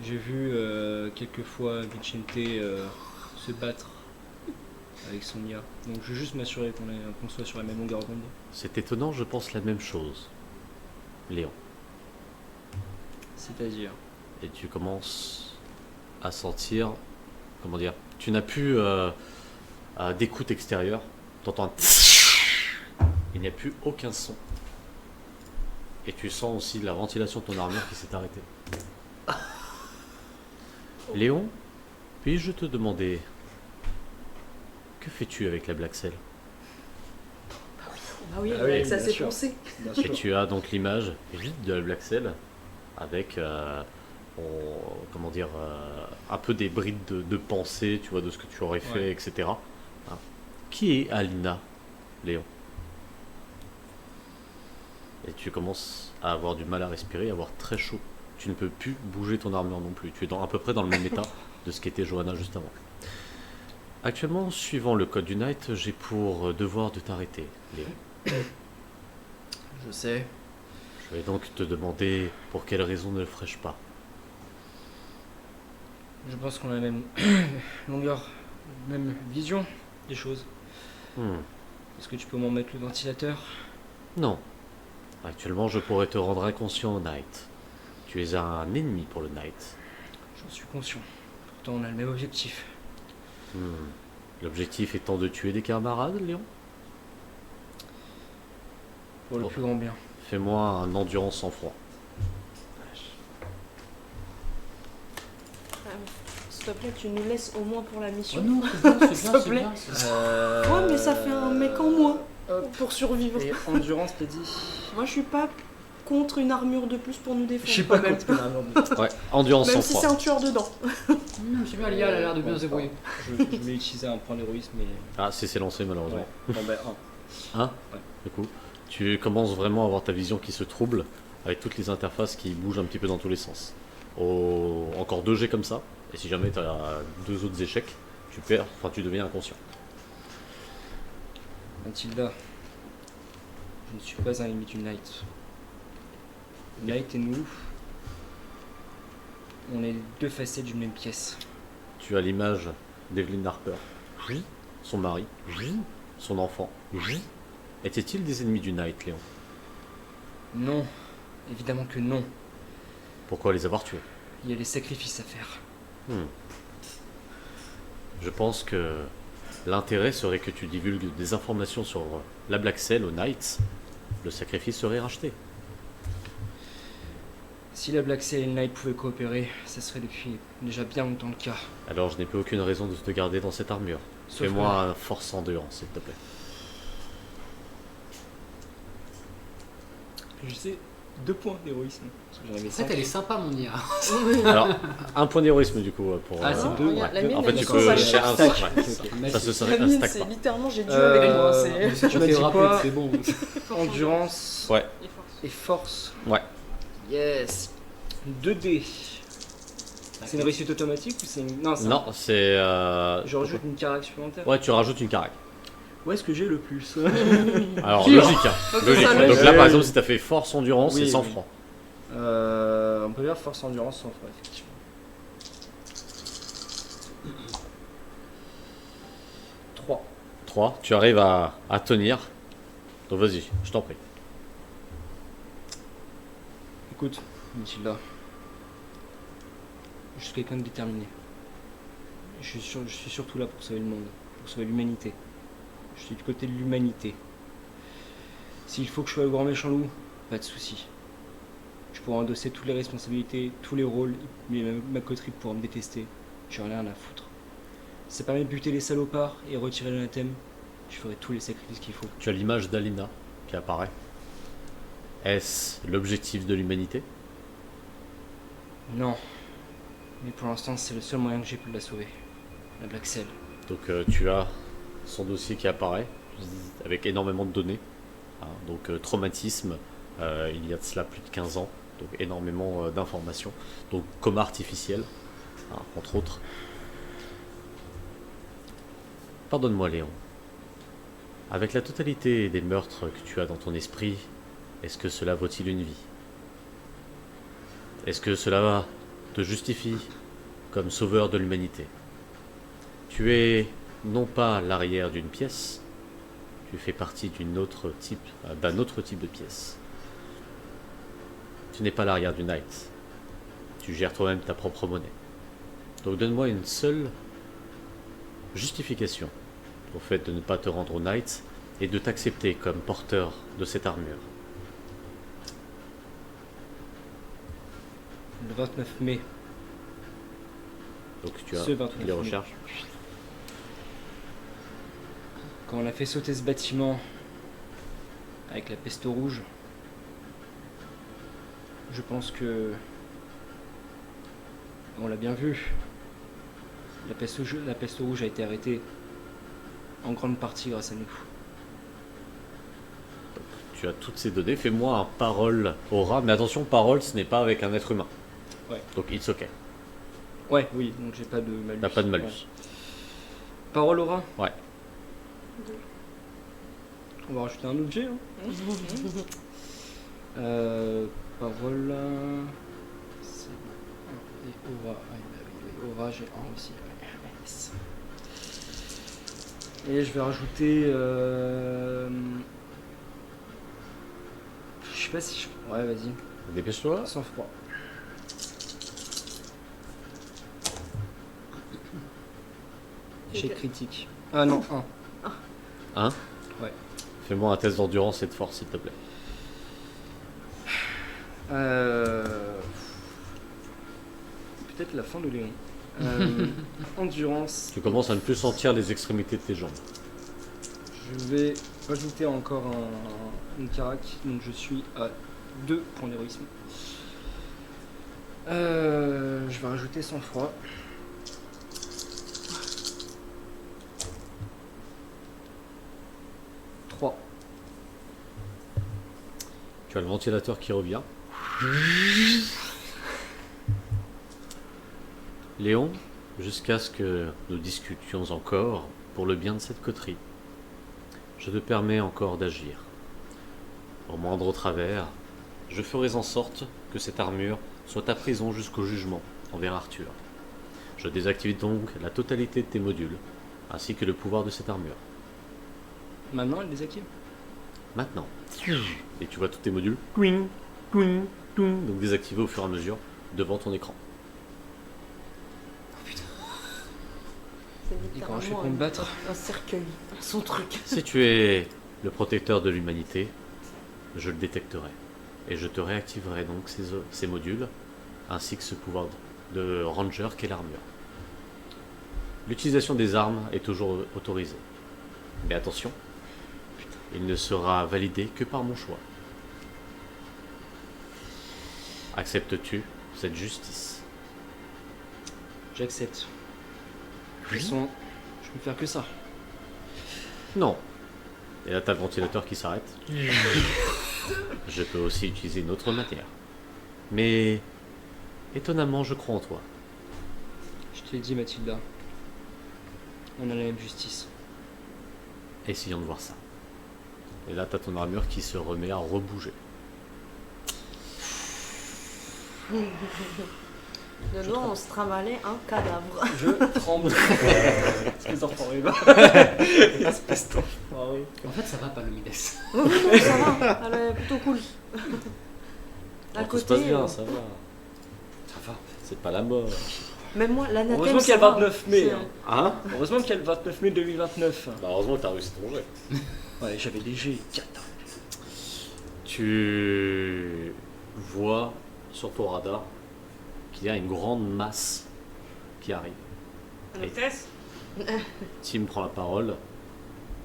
J'ai vu quelques fois Vicente se battre avec son IA. Donc je veux juste m'assurer qu'on soit sur la même longueur d'onde. C'est étonnant, je pense la même chose, Léon. C'est-à-dire, Et tu commences à sentir, comment dire, tu n'as plus d'écoute extérieure, t'entends un il n'y a plus aucun son. Et tu sens aussi la ventilation de ton armure qui s'est arrêtée. Léon, puis-je te demander, que fais-tu avec la Black Cell? Ah oui, Ah oui, avec ça bien s'est sûr. pensé. bien Et sûr. tu as donc l'image vide de la Black Cell avec comment dire un peu des brides de pensée, tu vois, de ce que tu aurais fait, Ouais. etc. Hein. Qui est Alina, Léon? Et tu commences à avoir du mal à respirer, à avoir très chaud. Tu ne peux plus bouger ton armure non plus. Tu es à peu près dans le même état de ce qu'était Johanna juste avant. Actuellement, suivant le code du Night, j'ai pour devoir de t'arrêter, Léon. Je sais. Je vais donc te demander pour quelle raison ne le ferais-je pas. Je pense qu'on a la même longueur, même vision des choses. Est-ce que tu peux m'en mettre le ventilateur? Non. Actuellement, je pourrais te rendre inconscient au Night. Tu es un ennemi pour le Night. J'en suis conscient. Pourtant on a le même objectif. L'objectif étant de tuer des camarades, Léon? Pour le Oh. plus grand bien. Fais-moi un endurance sans froid. S'il te plaît, tu nous laisses au moins pour la mission. Oh non, c'est bien, S'il te plaît. Ouais, mais ça fait un mec en moins pour survivre. Et endurance, t'as dit? Moi, je suis pas contre une armure de plus pour nous défendre. Je sais pas quand même. contre une armure de... Ouais, endurance Même sans si froid. c'est un tueur dedans. C'est bien, Lia, elle a l'air de bien se débrouiller. Je voulais utiliser un point d'héroïsme, mais... Ah, c'est lancé malheureusement. Ouais. Bon ben, un. Hein? Ouais. Du coup, tu commences vraiment à avoir ta vision qui se trouble avec toutes les interfaces qui bougent un petit peu dans tous les sens. Encore 2 jets comme ça, et si jamais tu as 2 autres échecs, tu perds, enfin tu deviens inconscient. Mathilda, je ne suis pas un ennemi du Night. Night et nous, on est les deux facettes d'une même pièce. Tu as l'image d'Evelyn Harper, son mari, son enfant. Étaient-ils des ennemis du Night, Léon? Non, évidemment que non. Pourquoi les avoir tués? Il y a des sacrifices à faire. Je pense que l'intérêt serait que tu divulgues des informations sur la Black Cell aux Knights. Le sacrifice serait racheté. Si la Black Cell et le Knight pouvaient coopérer, ça serait depuis déjà bien longtemps le cas. Alors je n'ai plus aucune raison de te garder dans cette armure. Sauf Fais-moi un force endurance, s'il te plaît. Je sais 2 points d'héroïsme. Parce que j'en avais En fait, 5. elle est sympa, mon IA. Alors, un point d'héroïsme du coup pour. Ah, c'est deux, regarde, la mienne, En fait, elle tu est peux super chercher un stack. stack. Mais Ça se c'est- serait La un mienne, stack c'est pas. littéralement, j'ai dû avec moi. C'est... Tu m'as fais dit rapide, quoi? c'est bon. Endurance Ouais, Et force. et force. ouais. Yes. 2D. C'est une réussite automatique ou c'est une... Non, c'est Non, c'est. Je rajoute une carac supplémentaire. Ouais, tu rajoutes une carac. Où est-ce que j'ai le plus? Alors, Pire. logique, hein. Ok, Logique. ça, Donc logique. là, par exemple, si t'as fait force endurance, Oui, c'est 100 oui. francs. On peut dire force endurance sans froid, effectivement. 3. 3, tu arrives à tenir. Donc vas-y, je t'en prie. Écoute, Mathilda. Je suis quelqu'un de déterminé. Je suis surtout là pour sauver le monde, pour sauver l'humanité. Je suis du côté de l'humanité. S'il faut que je sois le grand méchant loup, pas de souci. Je pourrais endosser toutes les responsabilités, tous les rôles, mais même ma coterie pourra me détester. J'en ai rien à foutre. Si ça permet de buter les salopards et retirer l'anathème, je ferai tous les sacrifices qu'il faut. Tu as l'image d'Alina qui apparaît. Est-ce l'objectif de l'humanité? Non. Mais pour l'instant, c'est le seul moyen que j'ai pu la sauver. La Black Cell. Donc tu as son dossier qui apparaît avec énormément de données. Hein, donc traumatisme, il y a de cela plus de 15 ans. Donc énormément d'informations. Donc coma artificiel, hein, entre autres. Pardonne-moi Léon. Avec la totalité des meurtres que tu as dans ton esprit, est-ce que cela vaut-il une vie? Est-ce que cela te justifie comme sauveur de l'humanité? Tu es non pas l'arrière d'une pièce, tu fais partie d'un autre type de pièce. Tu n'es pas l'arrière du Knight. Tu gères toi-même ta propre monnaie. Donc donne-moi une seule justification au fait de ne pas te rendre au Knight et de t'accepter comme porteur de cette armure. Le 29 mai. Donc tu as Ce 29 les mai. recherches. Quand on a fait sauter ce bâtiment avec la peste rouge, je pense que on l'a bien vu. La peste rouge a été arrêtée en grande partie grâce à nous. Tu as toutes ces données. Fais-moi un parole aura. Mais attention, parole, ce n'est pas avec un être humain. Ouais. Donc it's ok. Ouais, oui, donc j'ai pas de malus. T'as pas de malus. Ouais. Parole aura. Ouais. On va rajouter un objet. Hein. Parole. C'est et aura. Ah, bah oui, aura, j'ai un aussi. Ouais. Yes. Et je vais rajouter. Je sais pas si je. Ouais, vas-y. Dépêche-toi. Sans froid. J'ai critique. Ah non, 1. Hein? Ouais. Fais-moi un test d'endurance et de force, s'il te plaît. Peut-être la fin de Léon. Endurance. Tu commences à ne plus sentir les extrémités de tes jambes. Je vais rajouter encore une carac. Donc je suis à 2 points d'héroïsme. Je vais rajouter sang froid. Tu as le ventilateur qui revient. Léon, jusqu'à ce que nous discutions encore pour le bien de cette coterie, je te permets encore d'agir. Au moindre travers, je ferai en sorte que cette armure soit ta prison jusqu'au jugement envers Arthur. Je désactive donc la totalité de tes modules, ainsi que le pouvoir de cette armure. Maintenant, elle désactive. Maintenant. Et tu vois tous tes modules donc désactivés au fur et à mesure devant ton écran. C'est Et comment je fais littéralement pour me battre? un cercueil, son truc. Si tu es le protecteur de l'humanité, je le détecterai. Et je te réactiverai donc ces modules, ainsi que ce pouvoir de ranger qu'est l'armure. L'utilisation des armes est toujours autorisée. Mais attention, il ne sera validé que par mon choix. Acceptes-tu cette justice? J'accepte. De toute façon, je peux faire que ça. Non. Et là, t'as le ventilateur qui s'arrête. Je peux aussi utiliser une autre matière. Mais, étonnamment, je crois en toi. Je te l'ai dit, Mathilda. On a la même justice. Essayons de voir ça. Et là, t'as ton armure qui se remet à rebouger. Dedans, on se trimballait un cadavre. Je tremble. Espèce d'enfoiré. Espèce d'enfoiré. En fait, ça va pas le Mides. Non, non, ça va, elle est plutôt cool. À Tout se côté, passe bien, ça va. Ça va. C'est pas la mort. même moi, l'anathème, Heureusement qu'il y a ça le va. 29 mai. C'est- hein. Hein? Heureusement qu'il y a le 29 mai 2029. Bah, heureusement que t'as réussi ton jet. Ouais, j'avais des G. Tu vois sur ton radar qu'il y a une grande masse qui arrive. Un hôtesse. Tim prend la parole.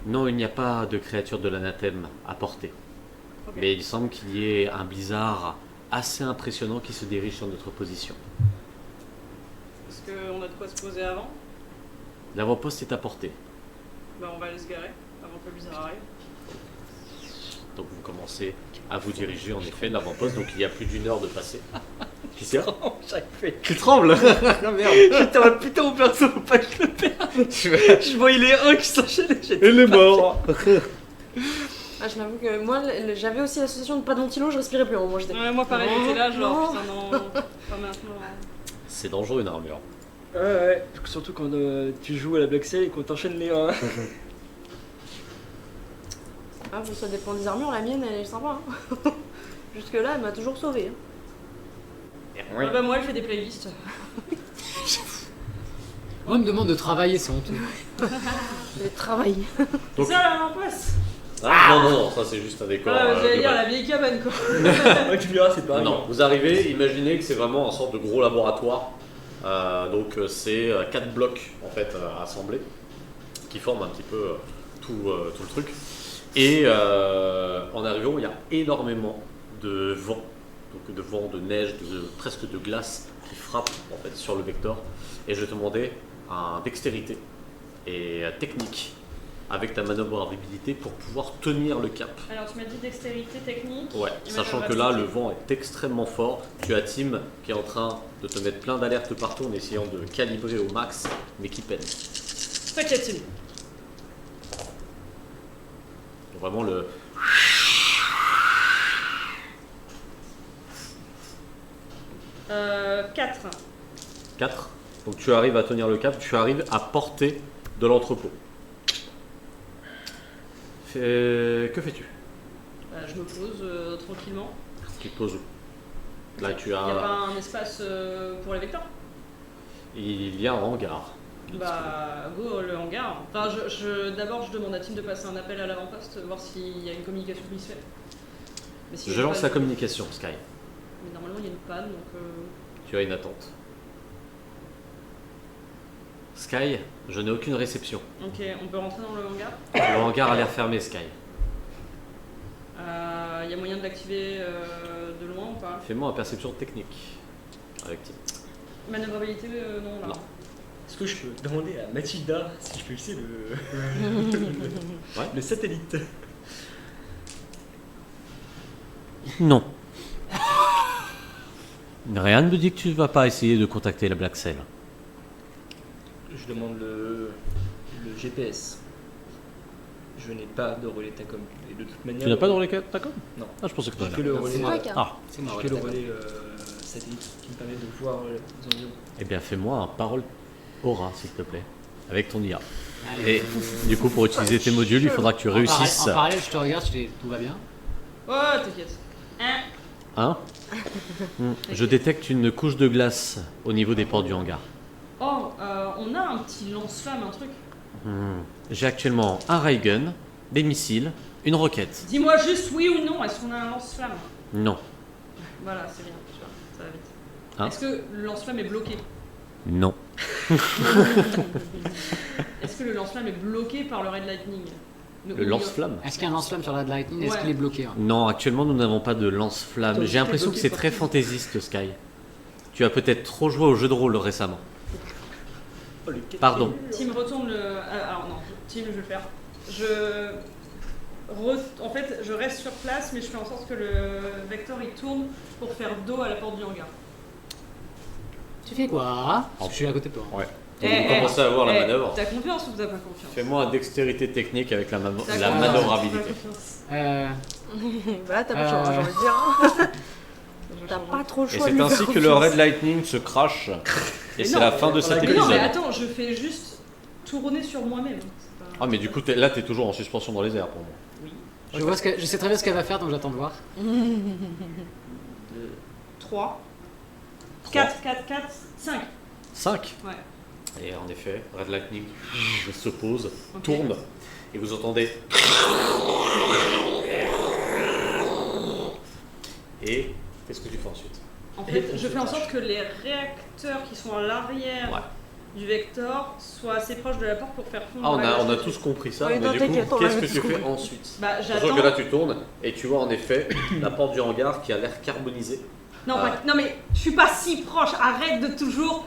Non, il n'y a pas de créature de l'anathème à portée. Ok. Mais il semble qu'il y ait un blizzard assez impressionnant qui se dirige sur notre position. Est-ce qu'on a de quoi se poser avant? L'avant-poste est à portée. Bah on va aller se garer avant que le blizzard arrive. Donc vous commencez à vous diriger en effet de l'avant-poste. Donc il y a plus d'1 heure de passé. Qui sert? Chaque fait. Tu trembles. Merde. J'étais en putain au perso, faut pas que je le perde. Je voyais les 1 qui s'enchaînaient. Il est mort. Ah, je m'avoue que moi, j'avais aussi l'association de pas de ventilo, je respirais plus. Moi, j'étais. Ouais, moi pareil, Non, j'étais là genre non. putain non, pas maintenant. C'est dangereux une armure. Ouais. Surtout quand tu joues à la Black Sail et qu'on t'enchaîne les 1. Ah, bon, ça dépend des armures, la mienne, elle est sympa. Hein. Jusque-là, elle m'a toujours sauvé. Ah bah moi elle fait des playlists. On me demande de travailler, c'est honteux. J'ai travaillé. Donc- Ça là en place. Ah non, ça c'est juste un décor. Voilà, j'allais dire global. la vieille cabane quoi. Ouais, tu me diras, c'est pareil. Non, vous arrivez, imaginez que c'est vraiment un sorte de gros laboratoire. C'est 4 blocs en fait assemblés qui forment un petit peu tout le truc. Et en arrivant, il y a énormément de vent, donc de vent, de neige, presque de glace qui frappe en fait sur le vecteur. Et je vais te demander un dextérité et technique avec ta manœuvrabilité pour pouvoir tenir le cap. Alors tu m'as dit dextérité technique. Ouais, et sachant que là, manœuvrabilité. le vent est extrêmement fort. Tu as Tim qui est en train de te mettre plein d'alertes partout en essayant de calibrer au max, mais qui peine. T'inquiète Tim. Donc vraiment le... Euh, 4. 4. Donc tu arrives à tenir le cap, tu arrives à portée de l'entrepôt. Que fais-tu? Je me pose tranquillement. Tu te poses où? Là tu Il n'y a as... pas un espace pour les vecteurs? Il y a un hangar. Bah, go le hangar. Enfin, d'abord, je demande à Tim de passer un appel à l'avant-poste, voir s'il y a une communication qui se fait. Mais s'il y a Je une lance panne- la communication, Sky. Mais normalement, il y a une panne, donc. Tu as une attente. Sky, je n'ai aucune réception. Ok, on peut rentrer dans le hangar. Le hangar a l'air fermé, Sky. Il y a moyen de l'activer de loin ou pas? Fais-moi une perception technique avec Tim. Manœuvrabilité, non, là. Non. Est-ce que je peux demander à Mathilda si je peux utiliser Ouais. le satellite? Non. Rien ne me dit que tu ne vas pas essayer de contacter la Black Cell. Je demande le GPS. Je n'ai pas de relais Tacom. Et de toute manière. Tu n'as pas de relais Tacom? Non. Ah, je pensais que tu en J'ai avais. que le Non, relais. c'est moi. Ah, C'est moi, J'ai que le d'accord. relais satellite qui me permet de voir les environs. eh bien fais-moi un parole aura, s'il te plaît, avec ton IA. Allez. Et du coup, pour utiliser tes modules, il faudra que tu réussisses. En parallèle, je te regarde, je fais tout va bien. Oh, t'inquiète. Hein? Je détecte une couche de glace au niveau des portes du hangar. Oh, on a un petit lance-flamme, un truc. J'ai actuellement un ray gun, des missiles, une roquette. Dis-moi juste oui ou non, est-ce qu'on a un lance-flamme? Non. Voilà, c'est bien, tu vois, ça va vite. Hein? Est-ce que le lance-flamme est bloqué? Non. Est-ce que le lance-flamme est bloqué par le Red Lightning? Le lance-flamme? Est-ce qu'il y a un lance-flamme sur Red Lightning? Est-ce Ouais. qu'il est bloqué? Non, actuellement nous n'avons pas de lance-flamme. Toi, J'ai l'impression t'es que c'est bloqué très partout. fantaisiste, Sky. Tu as peut-être trop joué au jeu de rôle récemment. Pardon. Tim, retourne le. Alors non, Tim, je vais le faire. En fait, je reste sur place, mais je fais en sorte que le vecteur il tourne pour faire dos à la porte du hangar. Tu fais quoi? Parce que je suis à côté de toi. Ouais. Eh, Donc, vous commencez à voir la manœuvre. T'as confiance ou t'as pas confiance? Fais-moi un dextérité technique avec la T'as confiance ou manœuvrabilité. t'as pas confiance Bah, t'as pas le choix, j'ai envie de dire. T'as pas trop le Et choix. de c'est lui ainsi faire que le confiance. Red Lightning se crache. Et Mais c'est non, la fin de cet Mais non, mais épisode. attends, je fais juste tourner sur moi-même. C'est pas- Ah mais du coup là t'es toujours en suspension dans les airs pour moi. Je sais très bien ce qu'elle va faire, donc j'attends de voir. 3, 4, 5. 5. Ouais. Et en effet, Red Lightning se pose, Ok. tourne, et vous entendez. Et qu'est-ce que tu fais ensuite? En fait, je fais en sorte que les réacteurs qui sont à l'arrière du vecteur soient assez proches de la porte pour faire fondre Ah, la on a glace. tous compris ça, Oui, mais non, du t'inquiète, coup, on qu'est-ce avait que tu tous fais compris. ensuite? Bah, Sachant j'attends. que là tu tournes et tu vois en effet la porte du hangar qui a l'air carbonisée. Non, Ah. non, mais je suis pas si proche. Arrête de toujours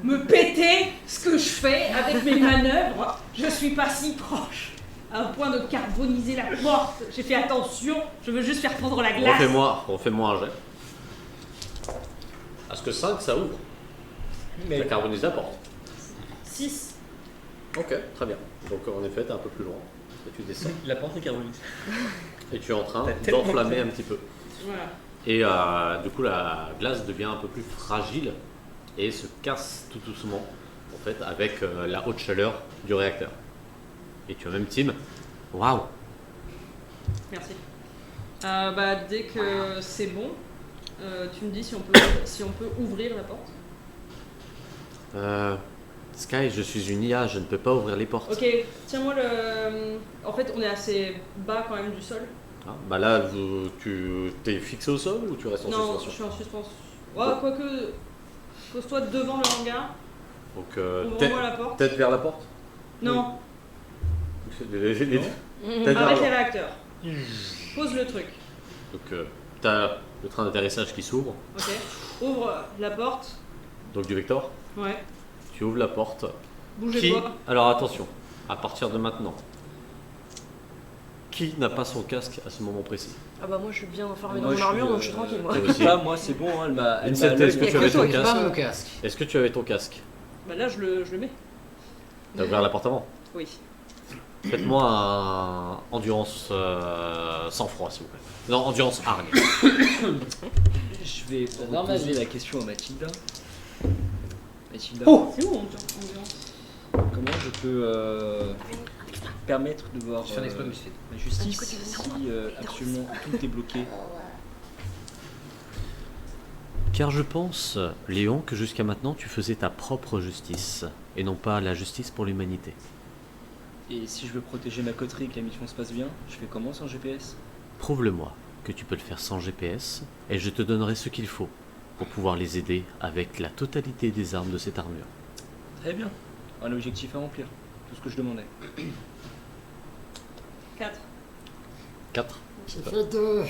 me péter ce que je fais avec mes manœuvres. Je suis pas si proche. À un point de carboniser la porte. J'ai fait attention. Je veux juste faire fondre la glace. Refais-moi un jet. Est-ce que 5 ça ouvre? Ça carbonise la porte. 6. Ok, très bien. Donc en effet, t'es un peu plus loin. Et tu descends. La porte est carbonisée. Et tu es en train T'as tellement d'enflammer fait. un petit peu. Voilà. Et du coup, la glace devient un peu plus fragile et se casse tout doucement, en fait, avec la haute chaleur du réacteur. Et tu as même Tim. Waouh! Merci. Bah, dès que c'est bon, tu me dis si on peut ouvrir la porte. Sky, je suis une IA, je ne peux pas ouvrir les portes. Ok, tiens-moi le. En fait, on est assez bas quand même du sol. Ah, bah là, tu t'es fixé au sol ou tu restes en Non, je suspension? suis en suspension. Ouais, quoique. Pose-toi devant le hangar. Donc, Ouvre-moi la porte. tête vers la porte? Non, Les deux. Tête vers arrête la les réacteurs. Pose le truc. Donc, t'as le train d'atterrissage qui s'ouvre, Ok. Ouvre la porte. donc du Vector. Ouais. Tu ouvres la porte. Bougez-toi. Alors attention, à partir de maintenant, qui n'a pas son casque à ce moment précis? Ah bah, moi, je suis bien enfermé dans Moi, mon je suis, armure, donc je suis tranquille, moi. Toi aussi. Pas moi, c'est bon, hein, elle m'a. Une seule tête, est-ce que Il y tu a avais que toi ton qui casque? pas mon casque. Est-ce que tu avais ton casque? Bah là, je le mets. T'as ouvert la porte avant? Oui. Faites-moi un endurance sang-froid, s'il vous plaît. Non, endurance hargne. Je vais J'adore ma poser vie. la question à Mathilda. Mathilda, C'est où on comment je peux permettre de voir Je fais un exploit de suite. la justice si absolument tout est bloqué? Car je pense, Léon, que jusqu'à maintenant tu faisais ta propre justice, et non pas la justice pour l'humanité. Et si je veux protéger ma coterie et que la mission se passe bien, je fais comment sans GPS? Prouve-le-moi que tu peux le faire sans GPS, et je te donnerai ce qu'il faut pour pouvoir les aider avec la totalité des armes de cette armure. Très bien. Un objectif à remplir. Tout ce que je demandais. 4. 4. J'ai fait 2.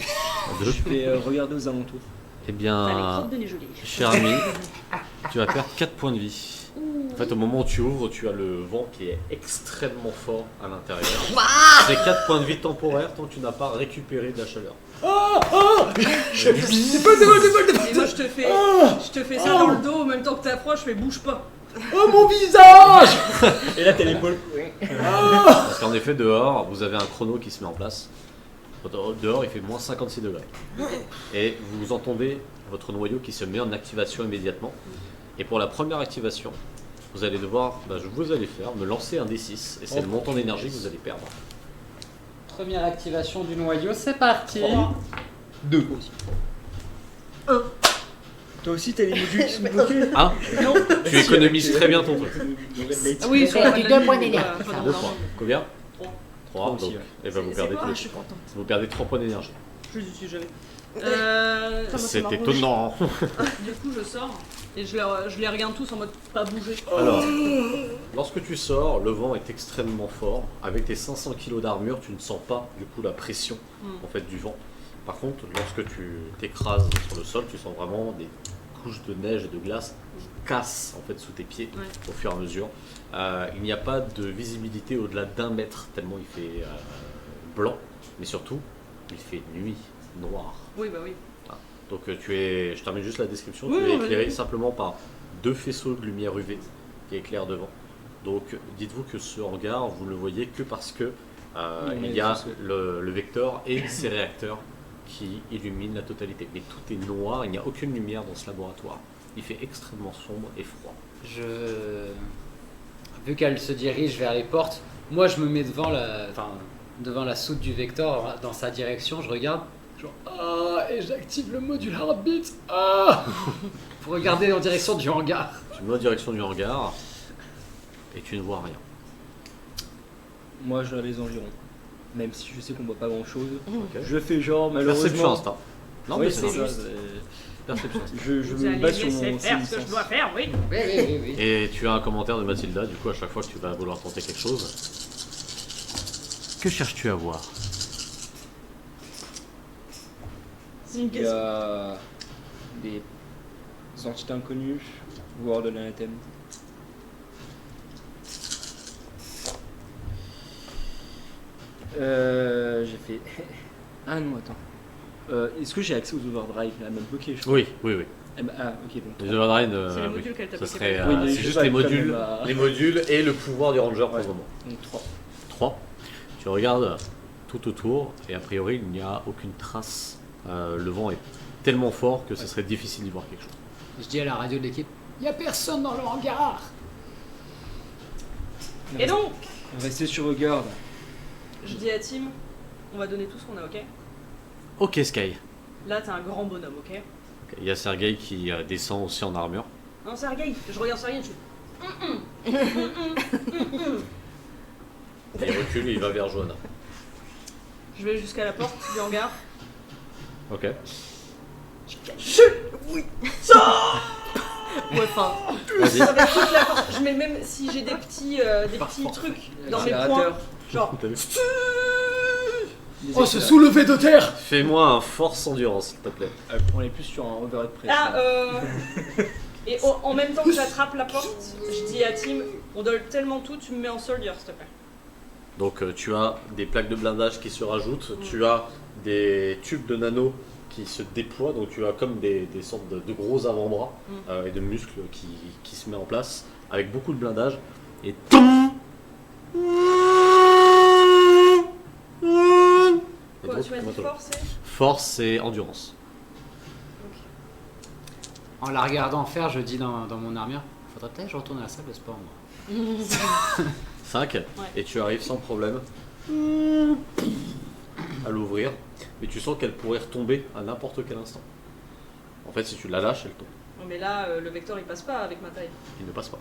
Je vais regarder aux alentours. Eh Allez, bien, crotte de nez joli. cher ami, tu vas perdre 4 points de vie. En fait, au moment où tu ouvres, tu as le vent qui est extrêmement fort à l'intérieur. C'est 4 points de vie temporaires tant que tu n'as pas récupéré de la chaleur. Et moi, je te fais ça dans le dos en même temps que t'approches, mais bouge pas. Et là, t'as l'épaule. Parce qu'en effet, dehors, vous avez un chrono qui se met en place. Dehors, il fait moins 56 degrés. Et vous entendez votre noyau qui se met en activation immédiatement. Et pour la première activation, vous allez devoir, vous allez faire, me lancer un D6. Et c'est le montant d'énergie que vous allez perdre. Première activation du noyau, c'est parti. 2 aussi. Toi aussi, t'as les modules qui sont bloqués. Ah, tu économises très bien ton truc. Ah oui, sur du 2 points d'énergie. Enfin, Deux points. Combien 3. Trois aussi, Donc, ouais. et ben vous C'est perdez quoi tous. Je suis contente. Vous perdez 3 points d'énergie. Je les utilise jamais. C'est étonnant. Du coup, je sors et je les regarde tous en mode pas bouger. Alors, lorsque tu sors, le vent est extrêmement fort. Avec tes 500 kg d'armure, tu ne sens pas du coup la pression en fait du vent. Par contre, lorsque tu t'écrases sur le sol, tu sens vraiment des couches de neige et de glace qui cassent en fait sous tes pieds Ouais. au fur et à mesure. Il n'y a pas de visibilité au-delà d'1 mètre tellement il fait blanc, mais surtout il fait nuit, noir. Oui, bah oui. Donc je termine juste la description, Oui, tu es non, éclairé vas-y. simplement par 2 faisceaux de lumière UV qui éclairent devant. Donc dites-vous que ce hangar, vous ne le voyez que parce que il y a le vecteur et ses réacteurs qui illuminent la totalité. Mais tout est noir, il n'y a aucune lumière dans ce laboratoire. Il fait extrêmement sombre et froid. Vu qu'elle se dirige vers les portes, moi je me mets devant la soute du Vector dans sa direction, je regarde, genre et j'active le module Heartbeat pour regarder en direction du hangar. Tu vas en direction du hangar et tu ne vois rien. Moi, je regarde les environs. Même si je sais qu'on voit pas grand chose. Ok. Je fais genre, malheureusement. Perception instinct. Non Oui, mais c'est c'est ça. juste. Perception instinct. Je Vous me allez base sur laisser mon faire ce que je dois faire, oui. Oui. Et tu as un commentaire de Mathilda, du coup à chaque fois que tu vas vouloir tenter quelque chose. Que cherches-tu à voir? C'est une Il y question. a des entités inconnues, voire de l'anathème. J'ai fait. Ah non, attends. Est-ce que j'ai accès aux overdrive? Elle m'a bloqué, je crois. Oui. Eh ben, ah, ok, donc. Les overdrive, C'est les oui. modules qu'elle t'a Ça bloqué. serait, Oui, mais c'est je juste sais les pas, quand modules, même, les modules et le pouvoir du ranger pour Ouais. le moment. Donc 3. 3. Tu regardes tout autour et a priori il n'y a aucune trace. Le vent est tellement fort que ce serait difficile d'y voir quelque chose. Je dis à la radio de l'équipe, y a personne dans le hangar. Et donc, Restez sur vos gardes. je dis à Tim, on va donner tout ce qu'on a, ok? Ok Sky. Là, t'es un grand bonhomme, ok? Il y a Sergei qui descend aussi en armure. Non, Sergei, je regarde Sergei, je fais. Il recule et il va vers Johanna. Je vais jusqu'à la porte du hangar. Ok. Ouais, enfin. Vas-y. Avec toute la force. Je mets même si j'ai des petits trucs dans mes poings. Genre, T'as vu? Oh, se soulever de terre. Fais-moi un force endurance s'il te plaît. On est plus sur un overhead press. ah, là. Et en même temps que j'attrape la porte, je dis à Tim, on donne tellement tout, tu me mets en soldier, s'il te plaît. Donc tu as des plaques de blindage qui se rajoutent, tu as des tubes de nano qui se déploient, donc tu as comme des sortes de gros avant-bras et de muscles qui se met en place avec beaucoup de blindage et Et Quoi, donc, tu m'as dit comment force et... force et endurance. En la regardant faire, je dis dans mon armure, faudrait peut-être que je retourne à la salle de sport moi. 5 et tu arrives sans problème à l'ouvrir, mais tu sens qu'elle pourrait retomber à n'importe quel instant. En fait, si tu la lâches, elle tombe. Non, mais là, le vecteur il passe pas avec ma taille. Il ne passe pas.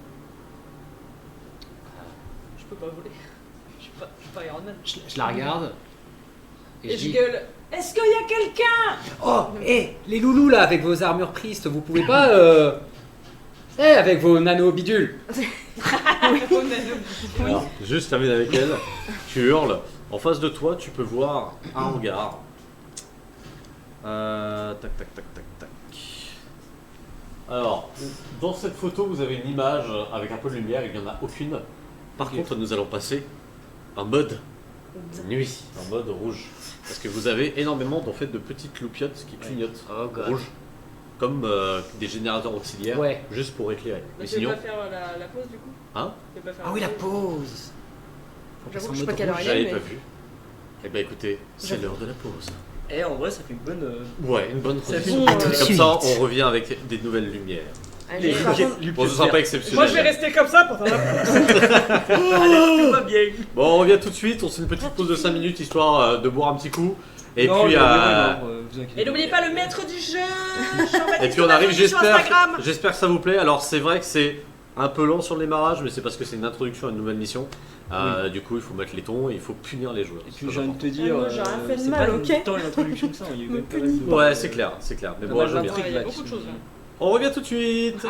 Je peux pas voler. Je suis pas Iron Man. Je la regarde Et je dis, gueule, est-ce qu'il y a quelqu'un? oh, les loulous là, avec vos armures pristes, vous pouvez pas, avec vos nano bidules. Alors, juste termine avec elle, tu hurles. En face de toi, tu peux voir un hangar. Tac, tac, tac, tac, tac. Alors, dans cette photo, vous avez une image avec un peu de lumière, il n'y en a aucune. Par contre, nous allons passer en mode nuit, en mode rouge. Parce que vous avez énormément en fait, de petites loupiottes qui clignotent Oh god. rouge. Comme des générateurs auxiliaires, Ouais. juste pour éclairer. Mais Tu veux sinon, pas faire la pause du coup? hein, Tu veux pas faire Ah oui, la pause. Faut J'avoue passer en que je sais mode pas quelle heure rouge. il est. j'avais mais- pas vu. Eh ben écoutez, c'est l'heure de la pause. Eh, en vrai, ça fait une bonne. Ouais, une bonne Ça transition. fait Et tout de comme suite. ça, on revient avec des nouvelles lumières. Allez, par contre, Bon, ce sera pas exceptionnel. Moi je vais rester comme ça pendant la pause. Allez, tout va bien. Bon, on revient tout de suite. On se fait une petite pause de 5 minutes histoire de boire un petit coup. Et Non, puis, il y a Weber, vous inquiétez Et pas. n'oubliez pas le maître du jeu. et puis on arrive, sur Instagram. j'espère que ça vous plaît. Alors c'est vrai que c'est un peu long sur le démarrage, mais c'est parce que c'est une introduction à une nouvelle mission. Du coup, il faut mettre les tons et il faut punir les joueurs. Et C'est puis très j'ai envie de important. te dire, moi, j'ai rien fait de c'est mal, pas ok tant une introduction que ça, il y a eu Me même pas punis mal de- Ouais, c'est clair, c'est clair. Mais pas bon, mal je veux bien. d'intrigues Il y a là-dessus. beaucoup de choses. On revient tout de suite.